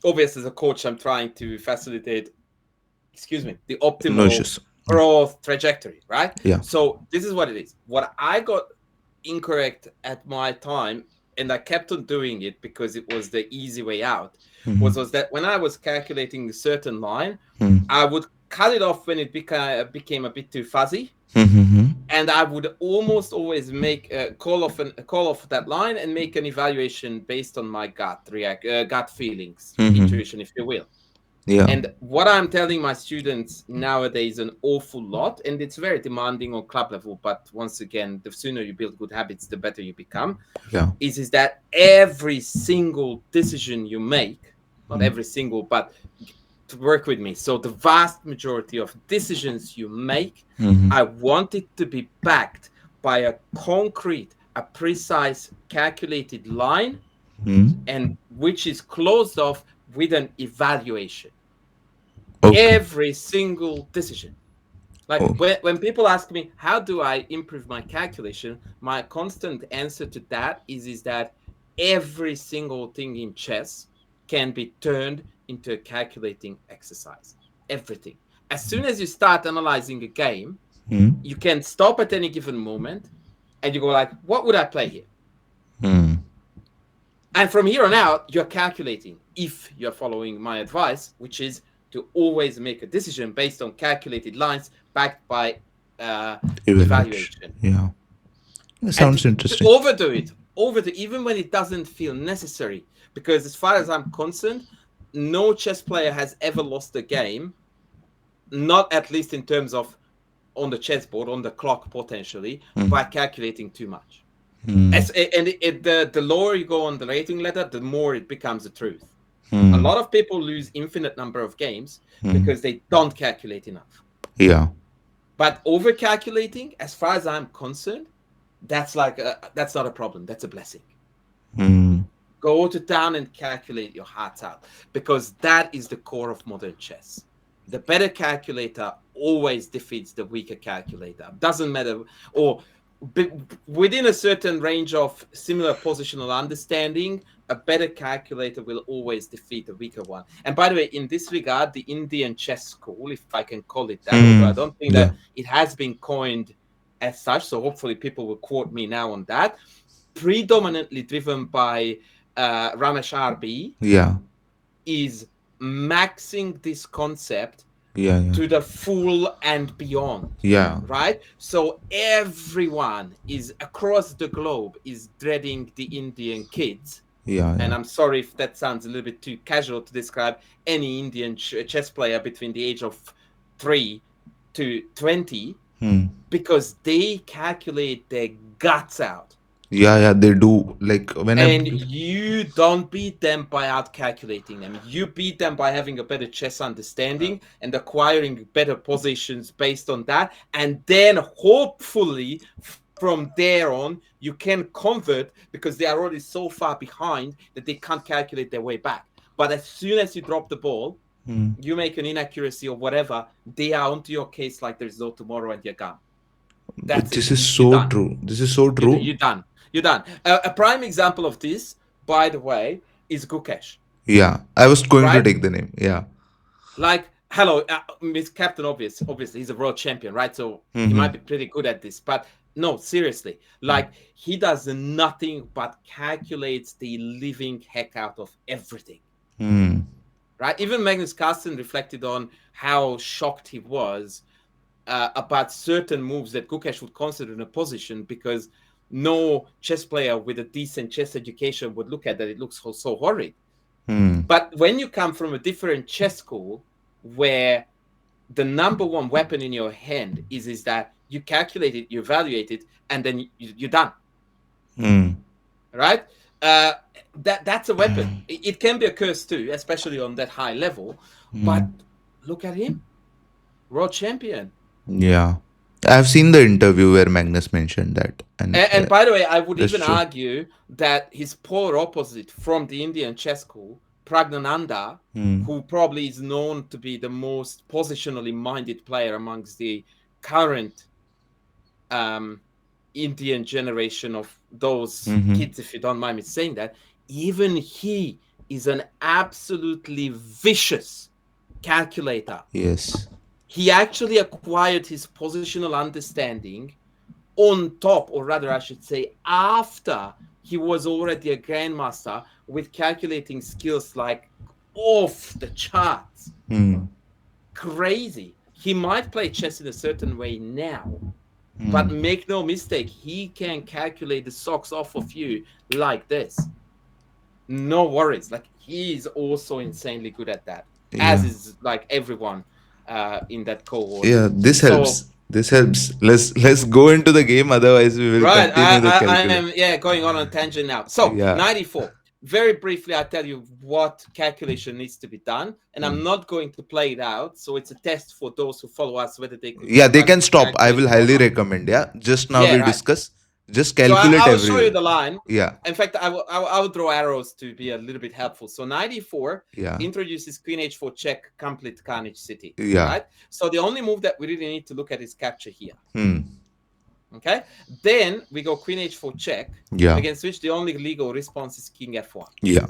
obviously, as a coach, I'm trying to facilitate, excuse me, the No optimal issues. Yeah. growth trajectory, right? Yeah. So this is what it is. What I got incorrect at my time, and I kept on doing it because it was the easy way out, was Mm-hmm. that when I was calculating a certain line, Mm-hmm. I would cut it off when it became a bit too fuzzy, Mm-hmm. and I would almost always make a call off that line and make an evaluation based on my gut feelings, Mm-hmm. intuition, if you will. Yeah. And what I'm telling my students nowadays an awful lot, and it's very demanding on club level, but once again, the sooner you build good habits, the better you become, Yeah. is that every single decision you make, not Mm-hmm. every single, but to work with me. So the vast majority of decisions you make, Mm-hmm. I want it to be backed by a concrete, a precise, calculated line, and which is closed off with an evaluation. Okay. Every single decision. Like Oh. when people ask me, how do I improve my calculation? My constant answer to that is that every single thing in chess can be turned into a calculating exercise. Everything. As soon as you start analyzing a game, Mm-hmm. you can stop at any given moment and you go like, what would I play here? Mm-hmm. And from here on out, you're calculating if you're following my advice, which is to always make a decision based on calculated lines backed by uh, Evaluation. evaluation. Yeah. That And sounds to interesting. overdo it, even when it doesn't feel necessary. Because as far as I'm concerned, no chess player has ever lost a game, not at least in terms of on the chessboard, on the clock potentially, by calculating too much. Mm-hmm. The lower you go on the rating ladder, the more it becomes the truth. A Mm-hmm. lot of people lose infinite number of games Mm-hmm. because they don't calculate enough. Yeah. But over calculating, as far as I'm concerned, that's not a problem. That's a blessing. Mm-hmm. Go to town and calculate your hearts out because that is the core of modern chess. The better calculator always defeats the weaker calculator. Doesn't matter, or within a certain range of similar positional understanding, a better calculator will always defeat a weaker one. And by the way, in this regard, the Indian chess school, if I can call it that, although I Mm-hmm. don't think Yeah. that it has been coined as such, so hopefully people will quote me now on that, predominantly driven by Ramesh RB, Yeah. is maxing this concept Yeah. Yeah. to the full and beyond, Yeah. right? So everyone is across the globe is dreading the Indian kids. Yeah. And Yeah. I'm sorry if that sounds a little bit too casual to describe any Indian chess player between the age of 3 to 20, Hmm. because they calculate their guts out. Yeah. Yeah. They do. Like when I. And you don't beat them by out calculating them. You beat them by having a better chess understanding and acquiring better positions based on that. And then hopefully from there on, you can convert because they are already so far behind that they can't calculate their way back. But as soon as you drop the ball, Hmm. you make an inaccuracy or whatever, they are onto your case like there's no tomorrow and you're gone. That's it. This is You're so done. true. This is so true. You're done. You're done. A prime example of this, by the way, is Gukesh, Yeah. I was going to right? take the name. Yeah. Like, hello, Miss Captain Obvious. Obviously, he's a world champion, right? So he Mm-hmm. might be pretty good at this. But no, seriously, like he does nothing but calculates the living heck out of everything, Hmm. right? Even Magnus Carlsen reflected on how shocked he was about certain moves that Gukesh would consider in a position because no chess player with a decent chess education would look at that. It looks so horrid. Hmm. But when you come from a different chess school where the number one weapon in your hand is that you calculate it, you evaluate it, and then you're done, Hmm. right? That's a weapon. It can be a curse too, especially on that high level. But look at him, world champion. Yeah. I've seen the interview where Magnus mentioned that. And And by the way, I would that's even true. argue that his polar opposite from the Indian chess school, Pragnananda, who probably is known to be the most positionally minded player amongst the current Indian generation of those kids, if you don't mind me saying that, even he is an absolutely vicious calculator. Yes. He actually acquired his positional understanding on top, or rather, I should say, after he was already a grandmaster with calculating skills like off the charts. Crazy. He might play chess in a certain way now, but make no mistake, he can calculate the socks off of you like this. No worries. Like, he is also insanely good at that, as Yeah. is like everyone in that cohort. Yeah, this So helps. This helps. Let's go into the game. Otherwise, we will right, continue the I calculation. am going on a tangent now. So Yeah. 94. Very briefly, I tell you what calculation needs to be done, and I'm not going to play it out. So it's a test for those who follow us whether they could Yeah, they run can this stop. I will calculator or highly not. recommend. Yeah. Just now Yeah, we right. discuss. Just So calculate I will show you everywhere. the line. Yeah. In fact, I will draw arrows to be a little bit helpful. So 94 Yeah. introduces Queen H4 check, complete Carnage City. Yeah. Right. So the only move that we really need to look at is capture here. Hmm. Okay. Then we go Queen H4 check, Yeah. against which the only legal response is King F1. Yeah.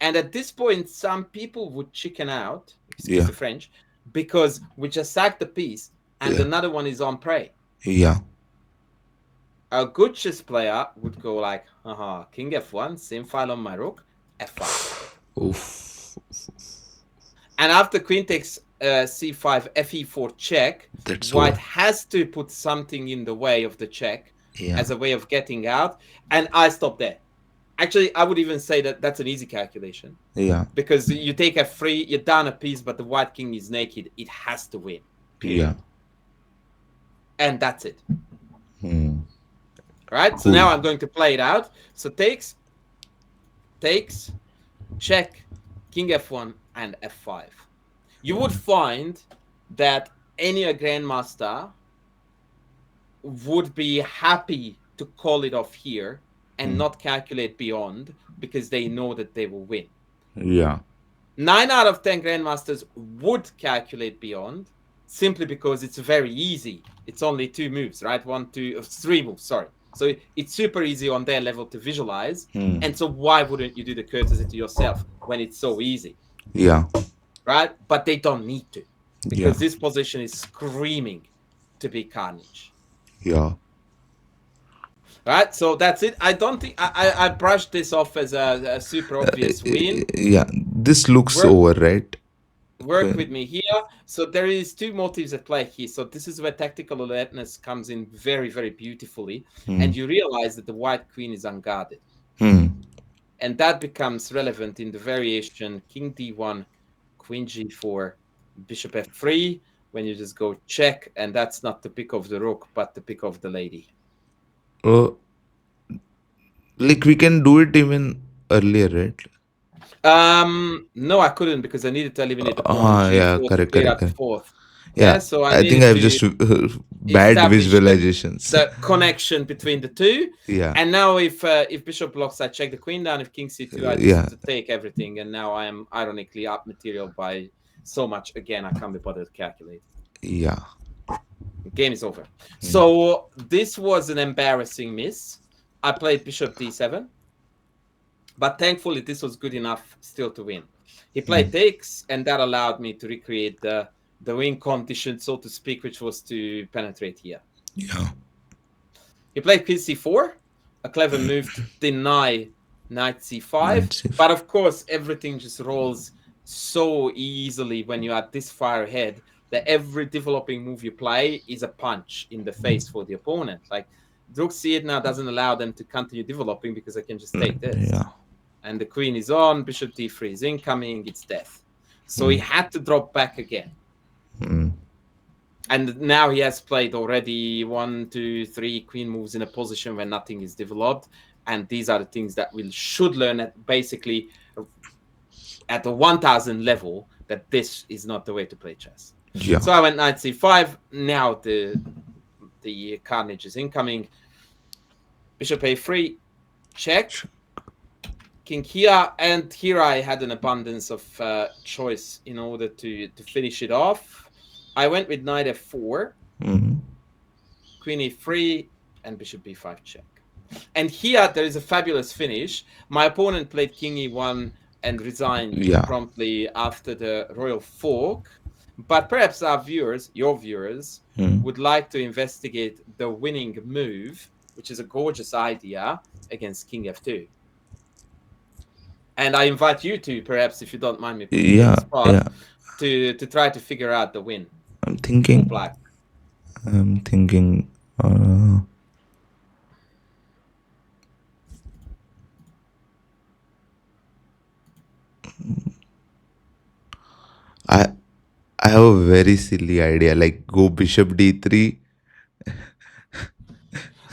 And at this point, some people would chicken out, excuse Yeah. the French, because we just sacked the piece and Yeah. another one is on prey. Yeah. A good chess player would go like, King F1, same file on my rook, F5. Oof. And after queen takes C5, FE4 check, That's white over. has to put something in the way of the check Yeah. as a way of getting out. And I stop there. Actually, I would even say that that's an easy calculation. Yeah. Because you take F3, you're down a piece, but the white king is naked. It has to win. Period. Yeah. And that's it. Hmm. Right? So Cool. now I'm going to play it out. So takes, check, King F1, and F5. You would find that any grandmaster would be happy to call it off here and not calculate beyond because they know that they will win. Yeah. 9 out of 10 grandmasters would calculate beyond simply because it's very easy. It's only 2 moves, right? 3 moves, sorry. So it's super easy on their level to visualize. And so why wouldn't you do the courtesy to yourself when it's so easy? Yeah. Right? But they don't need to because Yeah. this position is screaming to be carnage. Yeah. Right? So that's it. I don't think I brushed this off as a super obvious win. Yeah. This looks Work- over, right? Work with me here. So there is 2 motives at play here. So this is where tactical alertness comes in very, very beautifully. And you realize that the white queen is unguarded. And that becomes relevant in the variation King D1, Queen G4, Bishop F3, when you just go check, and that's not the pick of the rook, but the pick of the lady. Like we can do it even earlier, right? No, I couldn't because I needed to eliminate the pawn on Yeah, G4 to correct, clear correct, out the correct. fourth. Yeah, So I I think needed I've to just bad establish visualizations. the connection between the two. Yeah, And now if bishop blocks, I check the queen down. If king c2, I just take everything. And now I am ironically up material by so much. Again, I can't be bothered to calculate. yeah. Game is over. So this was an embarrassing miss. I played bishop d7. But thankfully, this was good enough still to win. He played takes, and that allowed me to recreate the win condition, so to speak, which was to penetrate here. Yeah. He played queen c4, a clever move to deny knight c5. But of course, everything just rolls so easily when you are this far ahead that every developing move you play is a punch in the face for the opponent. Like, rook c8 now doesn't allow them to continue developing because I can just take this. Yeah. And the queen is on, bishop d3 is incoming, it's death. So he had to drop back again. And now he has played already 1, 2, 3 queen moves in a position where nothing is developed. And these are the things that we should learn at basically at the 1000 level, that this is not the way to play chess. Yeah. So I went knight c5. Now the carnage is incoming. Bishop a3, check. King here, and here I had an abundance of choice in order to finish it off. I went with knight f4, Mhm. queen e3, and bishop b5 check. And here there is a fabulous finish. My opponent played king e1 and resigned Yeah. promptly after the royal fork. But perhaps our viewers, your viewers, would like to investigate the winning move, which is a gorgeous idea, against king f2. And I invite you to, perhaps, if you don't mind me putting you on Yeah. the spot, Yeah. to try to figure out the win I'm for thinking. black. I'm thinking. Uh, I I have a very silly idea. Like go bishop d3.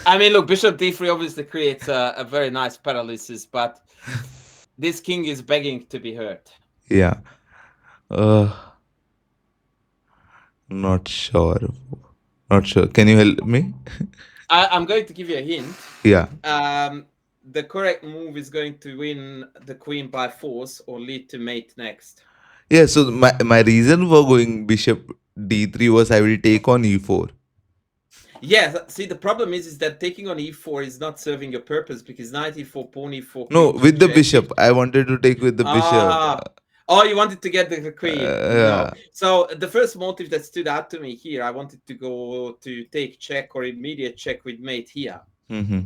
I mean, look, bishop d3 obviously creates a very nice paralysis, but this king is begging to be hurt. Yeah. Uh, not sure. Not sure. Can you help me? I'm going to give you a hint. Yeah. The correct move is going to win the queen by force or lead to mate next. Yeah. So my reason for going bishop d3 was I will take on e4. Yeah, see, the problem is that taking on e4 is not serving your purpose, because knight e4, pawn e4, No, queen to with the check. bishop. I wanted to take with the bishop. Oh, you wanted to get the queen. No. Yeah. So the first motive that stood out to me here, I wanted to go to take check or immediate check with mate here. Mm-hmm.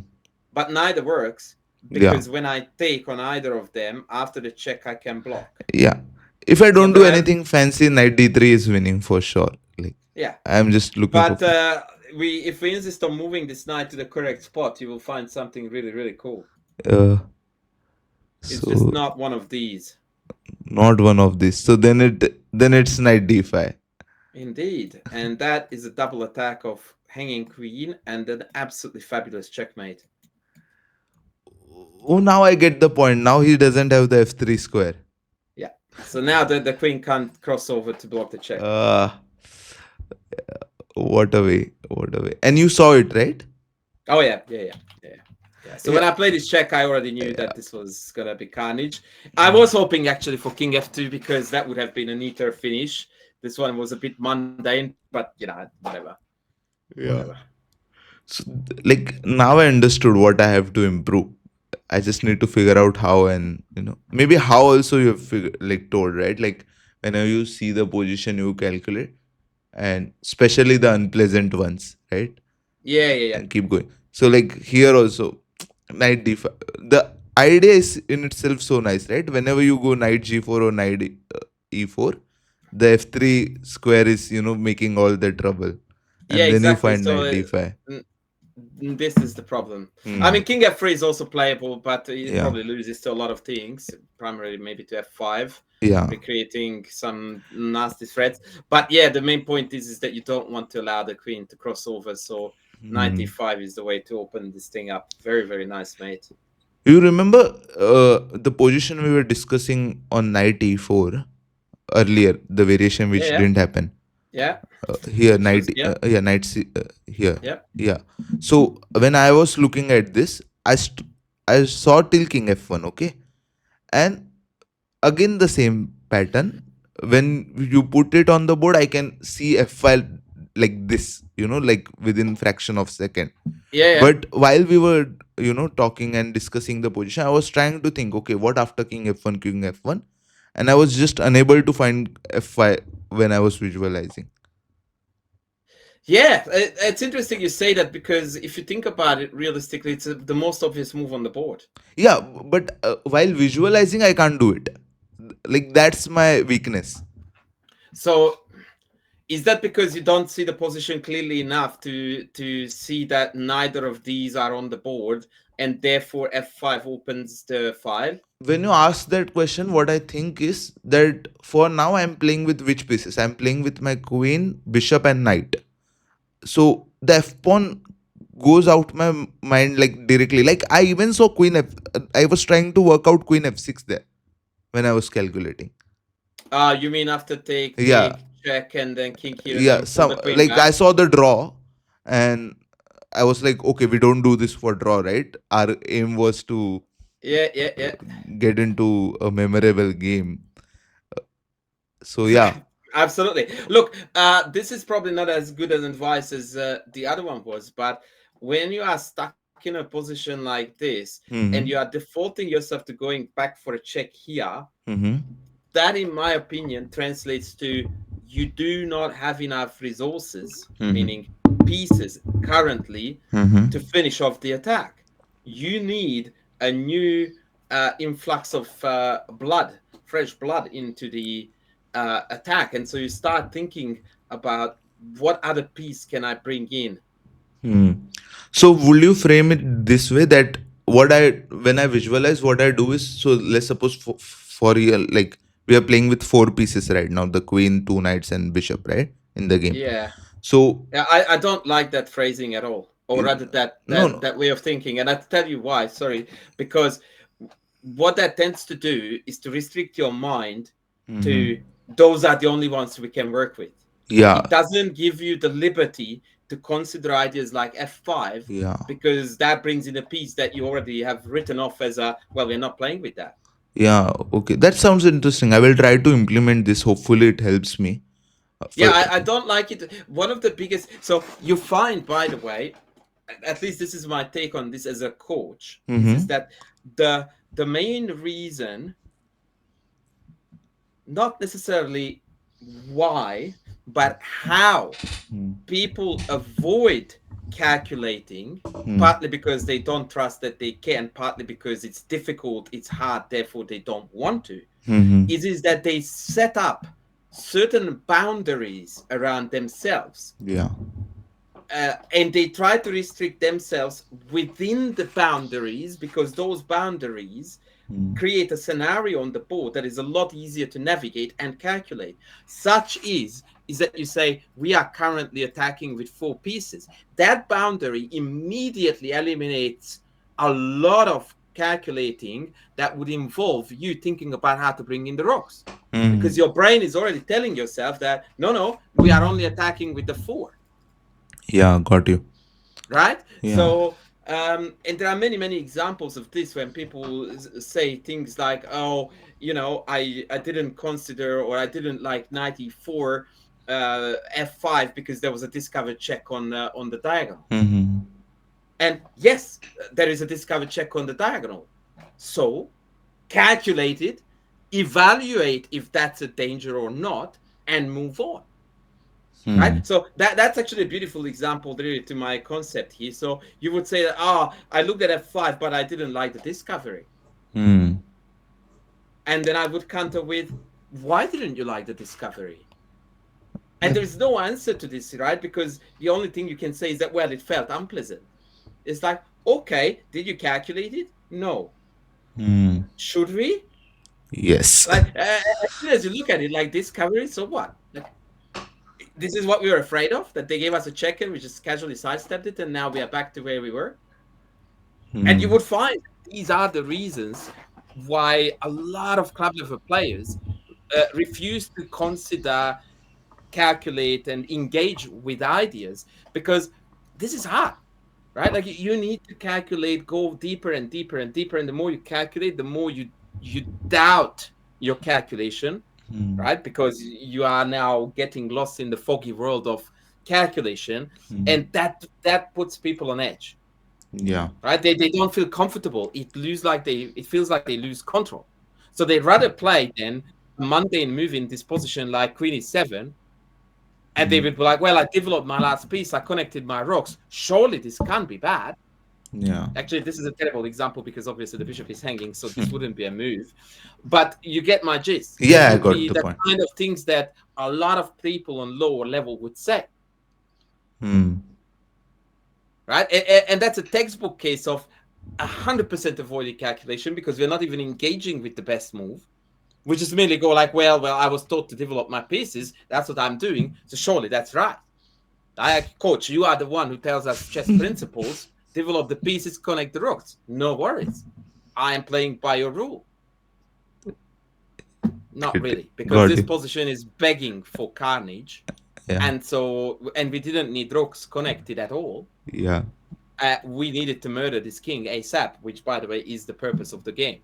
But neither works, Yeah. because when I take on either of them, after the check, I can block. Yeah. If I Yeah, don't but do anything fancy, knight d3 is winning for sure. Like yeah. I'm just looking for. But if we insist on moving this knight to the correct spot, you will find something really, really cool. Uh, It's just so not one of these. not one of these. So then it's knight d5. Indeed. And that is a double attack of hanging queen and an absolutely fabulous checkmate. Oh, now I get the point. Now he doesn't have the f3 square. Yeah. So now the queen can't cross over to block the check. What a way. What a way. And you saw it, right? Oh, yeah. So Yeah. when I played this check, I already knew that this was going to be carnage. I was hoping actually for king f2, because that would have been a neater finish. This one was a bit mundane, but whatever. Yeah. Whatever. So, like now I understood what I have to improve. I just need to figure out how, and maybe how also you have told, right? Like whenever you see the position, you calculate, and especially the unpleasant ones, right? Yeah. And keep going. So like here also, knight d5. The idea is in itself so nice, right? Whenever you go knight g4 or knight e4, the f3 square is making all the trouble, Yeah, and then you exactly. find So knight d5. this is the problem. I mean, king f3 is also playable, but it Yeah. probably loses to a lot of things, primarily maybe to f5, Yeah. creating some nasty threats. But yeah, the main point is that you don't want to allow the queen to cross over. So knight e5 is the way to open this thing up. Very, very nice, mate. You remember the position we were discussing on knight e4 earlier, the variation which Yeah. didn't happen. Yeah. Here, Which knight, was- yeah. knight c, here. Yeah. Yeah. So when I was looking at this, I saw till king f1, okay? And again the same pattern. When you put it on the board, I can see f5 like this, like within fraction of second. Yeah. But while we were, talking and discussing the position, I was trying to think, okay, what after king f1, king f1? And I was just unable to find f5 when I was visualizing. Yeah, it's interesting you say that, because if you think about it realistically, it's the most obvious move on the board. Yeah, but while visualizing, I can't do it. Like, that's my weakness. So is that because you don't see the position clearly enough to see that neither of these are on the board, and therefore f5 opens the file? When you ask that question, what I think is that for now, I'm playing with which pieces? I'm playing with my queen, bishop, and knight. So the f pawn goes out my mind like directly. Like I even saw queen f. I was trying to work out queen f6 there when I was calculating. You mean after Yeah, take, check, and then king here, and yeah. then pull Some the queen like I back? saw the draw, and I was like, okay, we don't do this for draw, right? Our aim was to Yeah, yeah, yeah. get into a memorable game. So yeah. Absolutely. Look, this is probably not as good an advice as the other one was, but when you are stuck in a position like this and you are Mm-hmm. defaulting yourself to going back for a check here, Mm-hmm. that, in my opinion, translates to you do not have enough resources, Mm-hmm. meaning pieces currently, to Mm-hmm. finish off the attack. You need a new influx of blood, fresh blood into the attack. And so you start thinking about what other piece can I bring in. Hmm. So would you frame it this way that what I when I visualize what I do is, so let's suppose for real, like we are playing with four pieces right now, the queen, two knights, and bishop, right, in the game. Yeah. So Yeah, I don't like that phrasing at all, or in, rather that no, that no. that way of thinking. And I tell you why. Sorry, because what that tends to do is to restrict your mind to Mm-hmm. those are the only ones we can work with. Yeah, It doesn't give you the liberty to consider ideas like f5 yeah, because that brings in a piece that you already have written off as a well, we're not playing with that. yeah. Okay, that sounds interesting. I will try to implement this. Hopefully, it helps me. Yeah, For I don't like it. One of the biggest, so you find, by the way, at least this is my take on this as a coach, is mm-hmm. that the main reason, not necessarily why, but how people avoid calculating, partly because they don't trust that they can, partly because it's difficult, it's hard, therefore they don't want to, Mm-hmm. is that they set up certain boundaries around themselves, Yeah. and they try to restrict themselves within the boundaries because those boundaries Mm. create a scenario on the board that is a lot easier to navigate and calculate. Such is that you say we are currently attacking with four pieces. That boundary immediately eliminates a lot of calculating that would involve you thinking about how to bring in the rocks, because Mm. your brain is already telling yourself that no, we are only attacking with the four, Yeah, got you. right? Yeah. So and there are many examples of this when people say things like, oh, I didn't consider, or I didn't like 94 f5 because there was a discovered check on the diagonal. Mm-hmm. And yes, there is a discovered check on the diagonal, so calculate it, evaluate if that's a danger or not, and move on. Hmm. Right, so that's actually a beautiful example related to my concept here. So you would say that, I looked at f5 but I didn't like the discovery, Hmm. and then I would counter with, why didn't you like the discovery? And Yeah. there's no answer to this, right? Because the only thing you can say is that, well, it felt unpleasant. It's like, okay, did you calculate it? No. Hmm. Should we? Yes. Like, as soon as you look at it, like, discovery, so what? Like, this is what we were afraid of, that they gave us a check and we just casually sidestepped it, and now we are back to where we were. And you Hmm. would find these are the reasons why a lot of club level players refuse to consider, calculate, and engage with ideas, because this is hard, right? Like, you need to calculate, go deeper and deeper and deeper, and the more you calculate, the more you doubt your calculation, Hmm. right? Because you are now getting lost in the foggy world of calculation, Hmm. and that puts people on edge, Yeah. right? They don't feel comfortable. It feels like they lose control. So they'd rather play then a mundane move in this position like queen e7, and they Hmm. would be like, well, I developed my last piece, I connected my rocks. Surely this can't be bad. Yeah. Actually, this is a terrible example because obviously the bishop is hanging, so this wouldn't be a move. But you get my gist. This Yeah, I would got be the the point. kind of things that a lot of people on lower level would say, Hmm. right? And that's a textbook case of 100% avoided calculation, because we're not even engaging with the best move. We just merely go like, well, I was taught to develop my pieces. That's what I'm doing. So surely that's right. Coach, you are the one who tells us chess principles, develop the pieces, connect the rocks. No worries. I am playing by your rule. Not It really, because got this you. position is begging for carnage. Yeah. And we didn't need rocks connected at all. Yeah. We needed to murder this king ASAP, which, by the way, is the purpose of the game.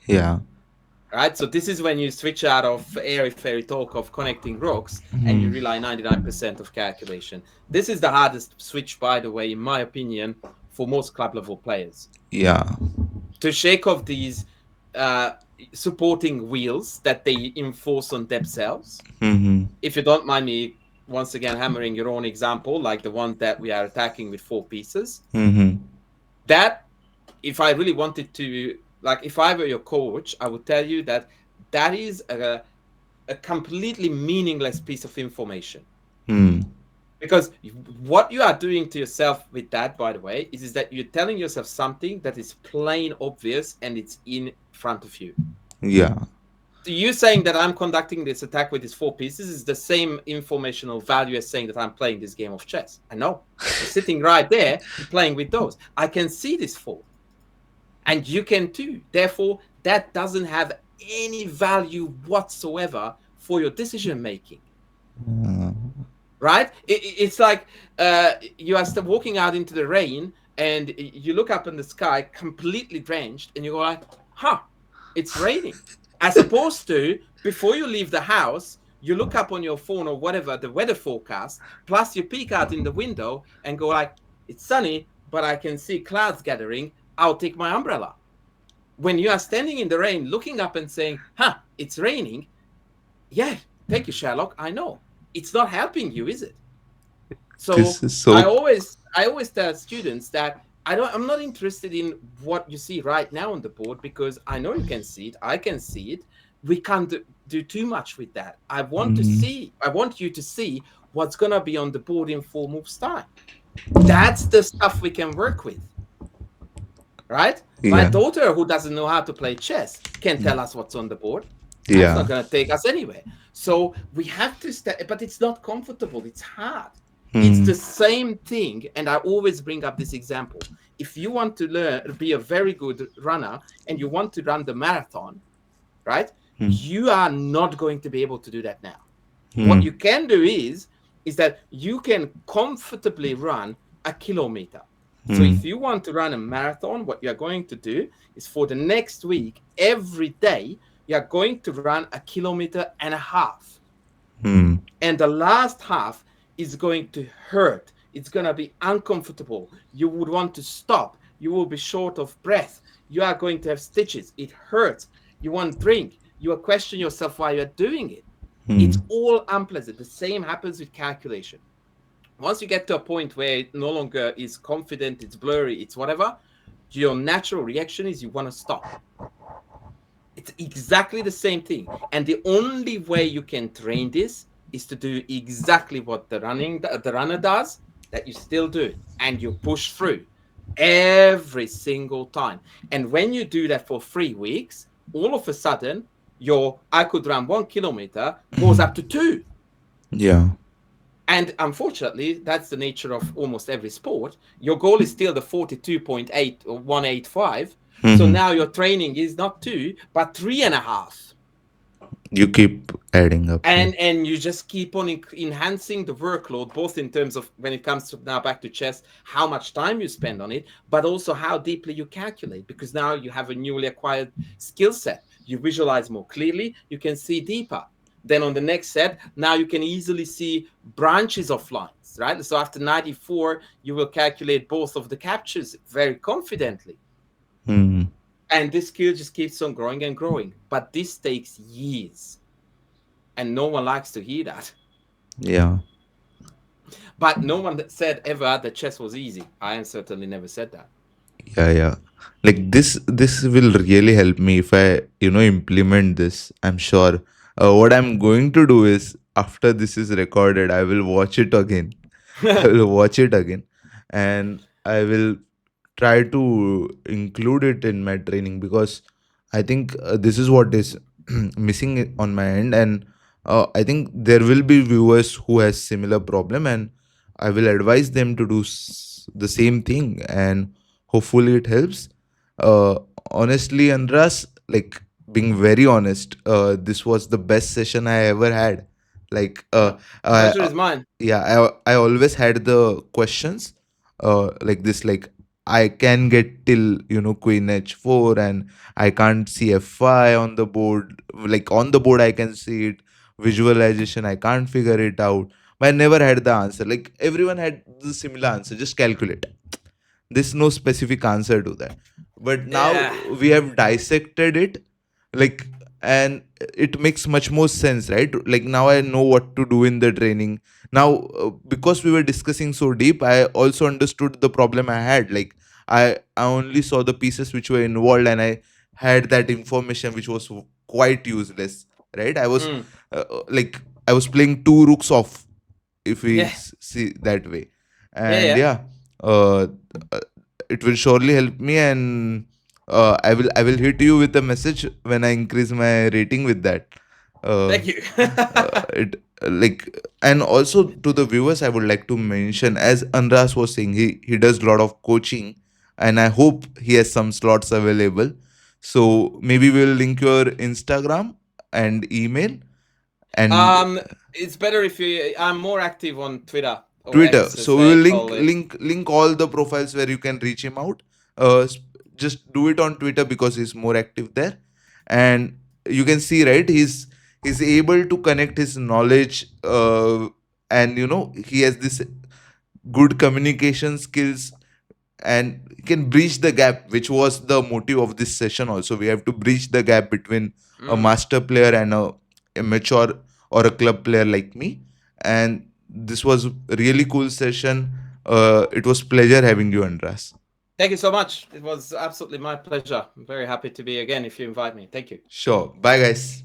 Yeah. Right? So this is when you switch out of airy fairy talk of connecting rocks and you Hmm. rely 99% of calculation. This is the hardest switch, by the way, in my opinion, for most club level players. Yeah. To shake off these uh, supporting wheels that they enforce on themselves. Hmm. If you don't mind me once again hammering your own example, like the one that we are attacking with 4 pieces, Hmm. that if I really wanted to, like, if I were your coach, I would tell you that that is a completely meaningless piece of information. Hmm. Because what you are doing to yourself with that, by the way, is that you're telling yourself something that is plain obvious and it's in front of you. Yeah. So you saying that I'm conducting this attack with these 4 pieces is the same informational value as saying that I'm playing this game of chess. I know. You're sitting right there, you're playing with those. I can see this 4. And you can too. Therefore, that doesn't have any value whatsoever for your decision making. Right? It's like you are still walking out into the rain and you look up in the sky completely drenched and you go like, huh, it's raining. As opposed to before you leave the house, you look up on your phone or whatever, the weather forecast, plus you peek out in the window and go like, it's sunny, but I can see clouds gathering. I'll take my umbrella. When you are standing in the rain, looking up and saying, huh, it's raining. Yeah, thank you, Sherlock. I know. It's not helping you, is it? This So is I so. always I always tell students that I'm not interested in what you see right now on the board because I know you can see it, I can see it. We can't do too much with that. Hmm. I want you to see what's gonna be on the board in 4 moves time. That's the stuff we can work with, right? My Yeah. daughter who doesn't know how to play chess can tell us what's on the board. That's Yeah. not gonna take us anywhere. So we have to but it's not comfortable, it's hard. It's Hmm. the same thing, and I always bring up this example. If you want to learn, be a very good runner, and you want to run the marathon, right? Hmm. You are not going to be able to do that now. What Hmm. you can do is that you can comfortably run a kilometer. So Hmm. if you want to run a marathon, what you're going to do is for the next week, every day, you're going to run a kilometer and a half. Hmm. And the last half is going to hurt. It's going to be uncomfortable. You would want to stop. You will be short of breath. You are going to have stitches. It hurts. You want drink. You will question yourself why you're doing it. Hmm. It's all unpleasant. The same happens with calculation. Once you get to a point where it no longer is confident, it's blurry, it's whatever, your natural reaction is you want to stop. It's exactly the same thing. And the only way you can train this is to do exactly what the runner does, that you still do it and you push through every single time. And when you do that for 3 weeks, all of a sudden your I could run 1 kilometer goes up to 2. Yeah. And unfortunately, that's the nature of almost every sport. Your goal is still the 42.8 or 185. So Hmm. now your training is not 2, but 3.5. You keep adding up. Yeah. And you just keep on enhancing the workload, both in terms of when it comes to now back to chess, how much time you spend on it, but also how deeply you calculate, because now you have a newly acquired skill set. You visualize more clearly, you can see deeper. Then on the next set, now you can easily see branches of lines, right? So after 94, you will calculate both of the captures very confidently. Hmm. And this skill just keeps on growing and growing. But this takes years. And no one likes to hear that. Yeah. But no one said ever that chess was easy. I certainly never said that. Yeah. Yeah. Like this will really help me if I, implement this. I'm sure. What I'm going to do is after this is recorded, I will watch it again. I will watch it again, and I will try to include it in my training because I think this is what is missing on my end, and I think there will be viewers who has similar problem, and I will advise them to do the same thing, and hopefully it helps. Uh, Honestly, Andras, like being very honest, this was the best session I ever had. Like, Oh, I, pleasure is mine. yeah, I always had the questions, like this, like I can get till queen h4, and I can't see f5 on the board. Like on the board, I can see it. Visualization, I can't figure it out. But I never had the answer. Like everyone had the similar answer. Just calculate. There's no specific answer to that. But now Yeah. we have dissected it, like, and it makes much more sense, right? Like now I know what to do in the training. Now, because we were discussing so deep, I also understood the problem I had. Like I only saw the pieces which were involved, and I had that information which was quite useless, right? I was Mm. like I was playing two rooks off, if we Yeah. see that way. Yeah. And Yeah. yeah, uh, uh, it will surely help me, and I will hit you with a message when I increase my rating with that. uh, Thank you. it like, and also to the viewers I would like to mention, as Andras was saying, he does a lot of coaching, and I hope he has some slots available. So maybe we'll link your Instagram and email and um, it's better if you. I'm more active on Twitter or Twitter. X, as So we they will call it. link all the profiles where you can reach him out. Just do it on Twitter because he's more active there, and you can see, right, he's able to connect his knowledge, and he has this good communication skills, and he can bridge the gap, which was the motive of this session. Also, we have to bridge the gap between a Mm. master player and a mature or a club player like me. And this was a really cool session. It was pleasure having you, Andras. Thank you so much. It was absolutely my pleasure. I'm very happy to be again if you invite me. Thank you. Sure, bye guys.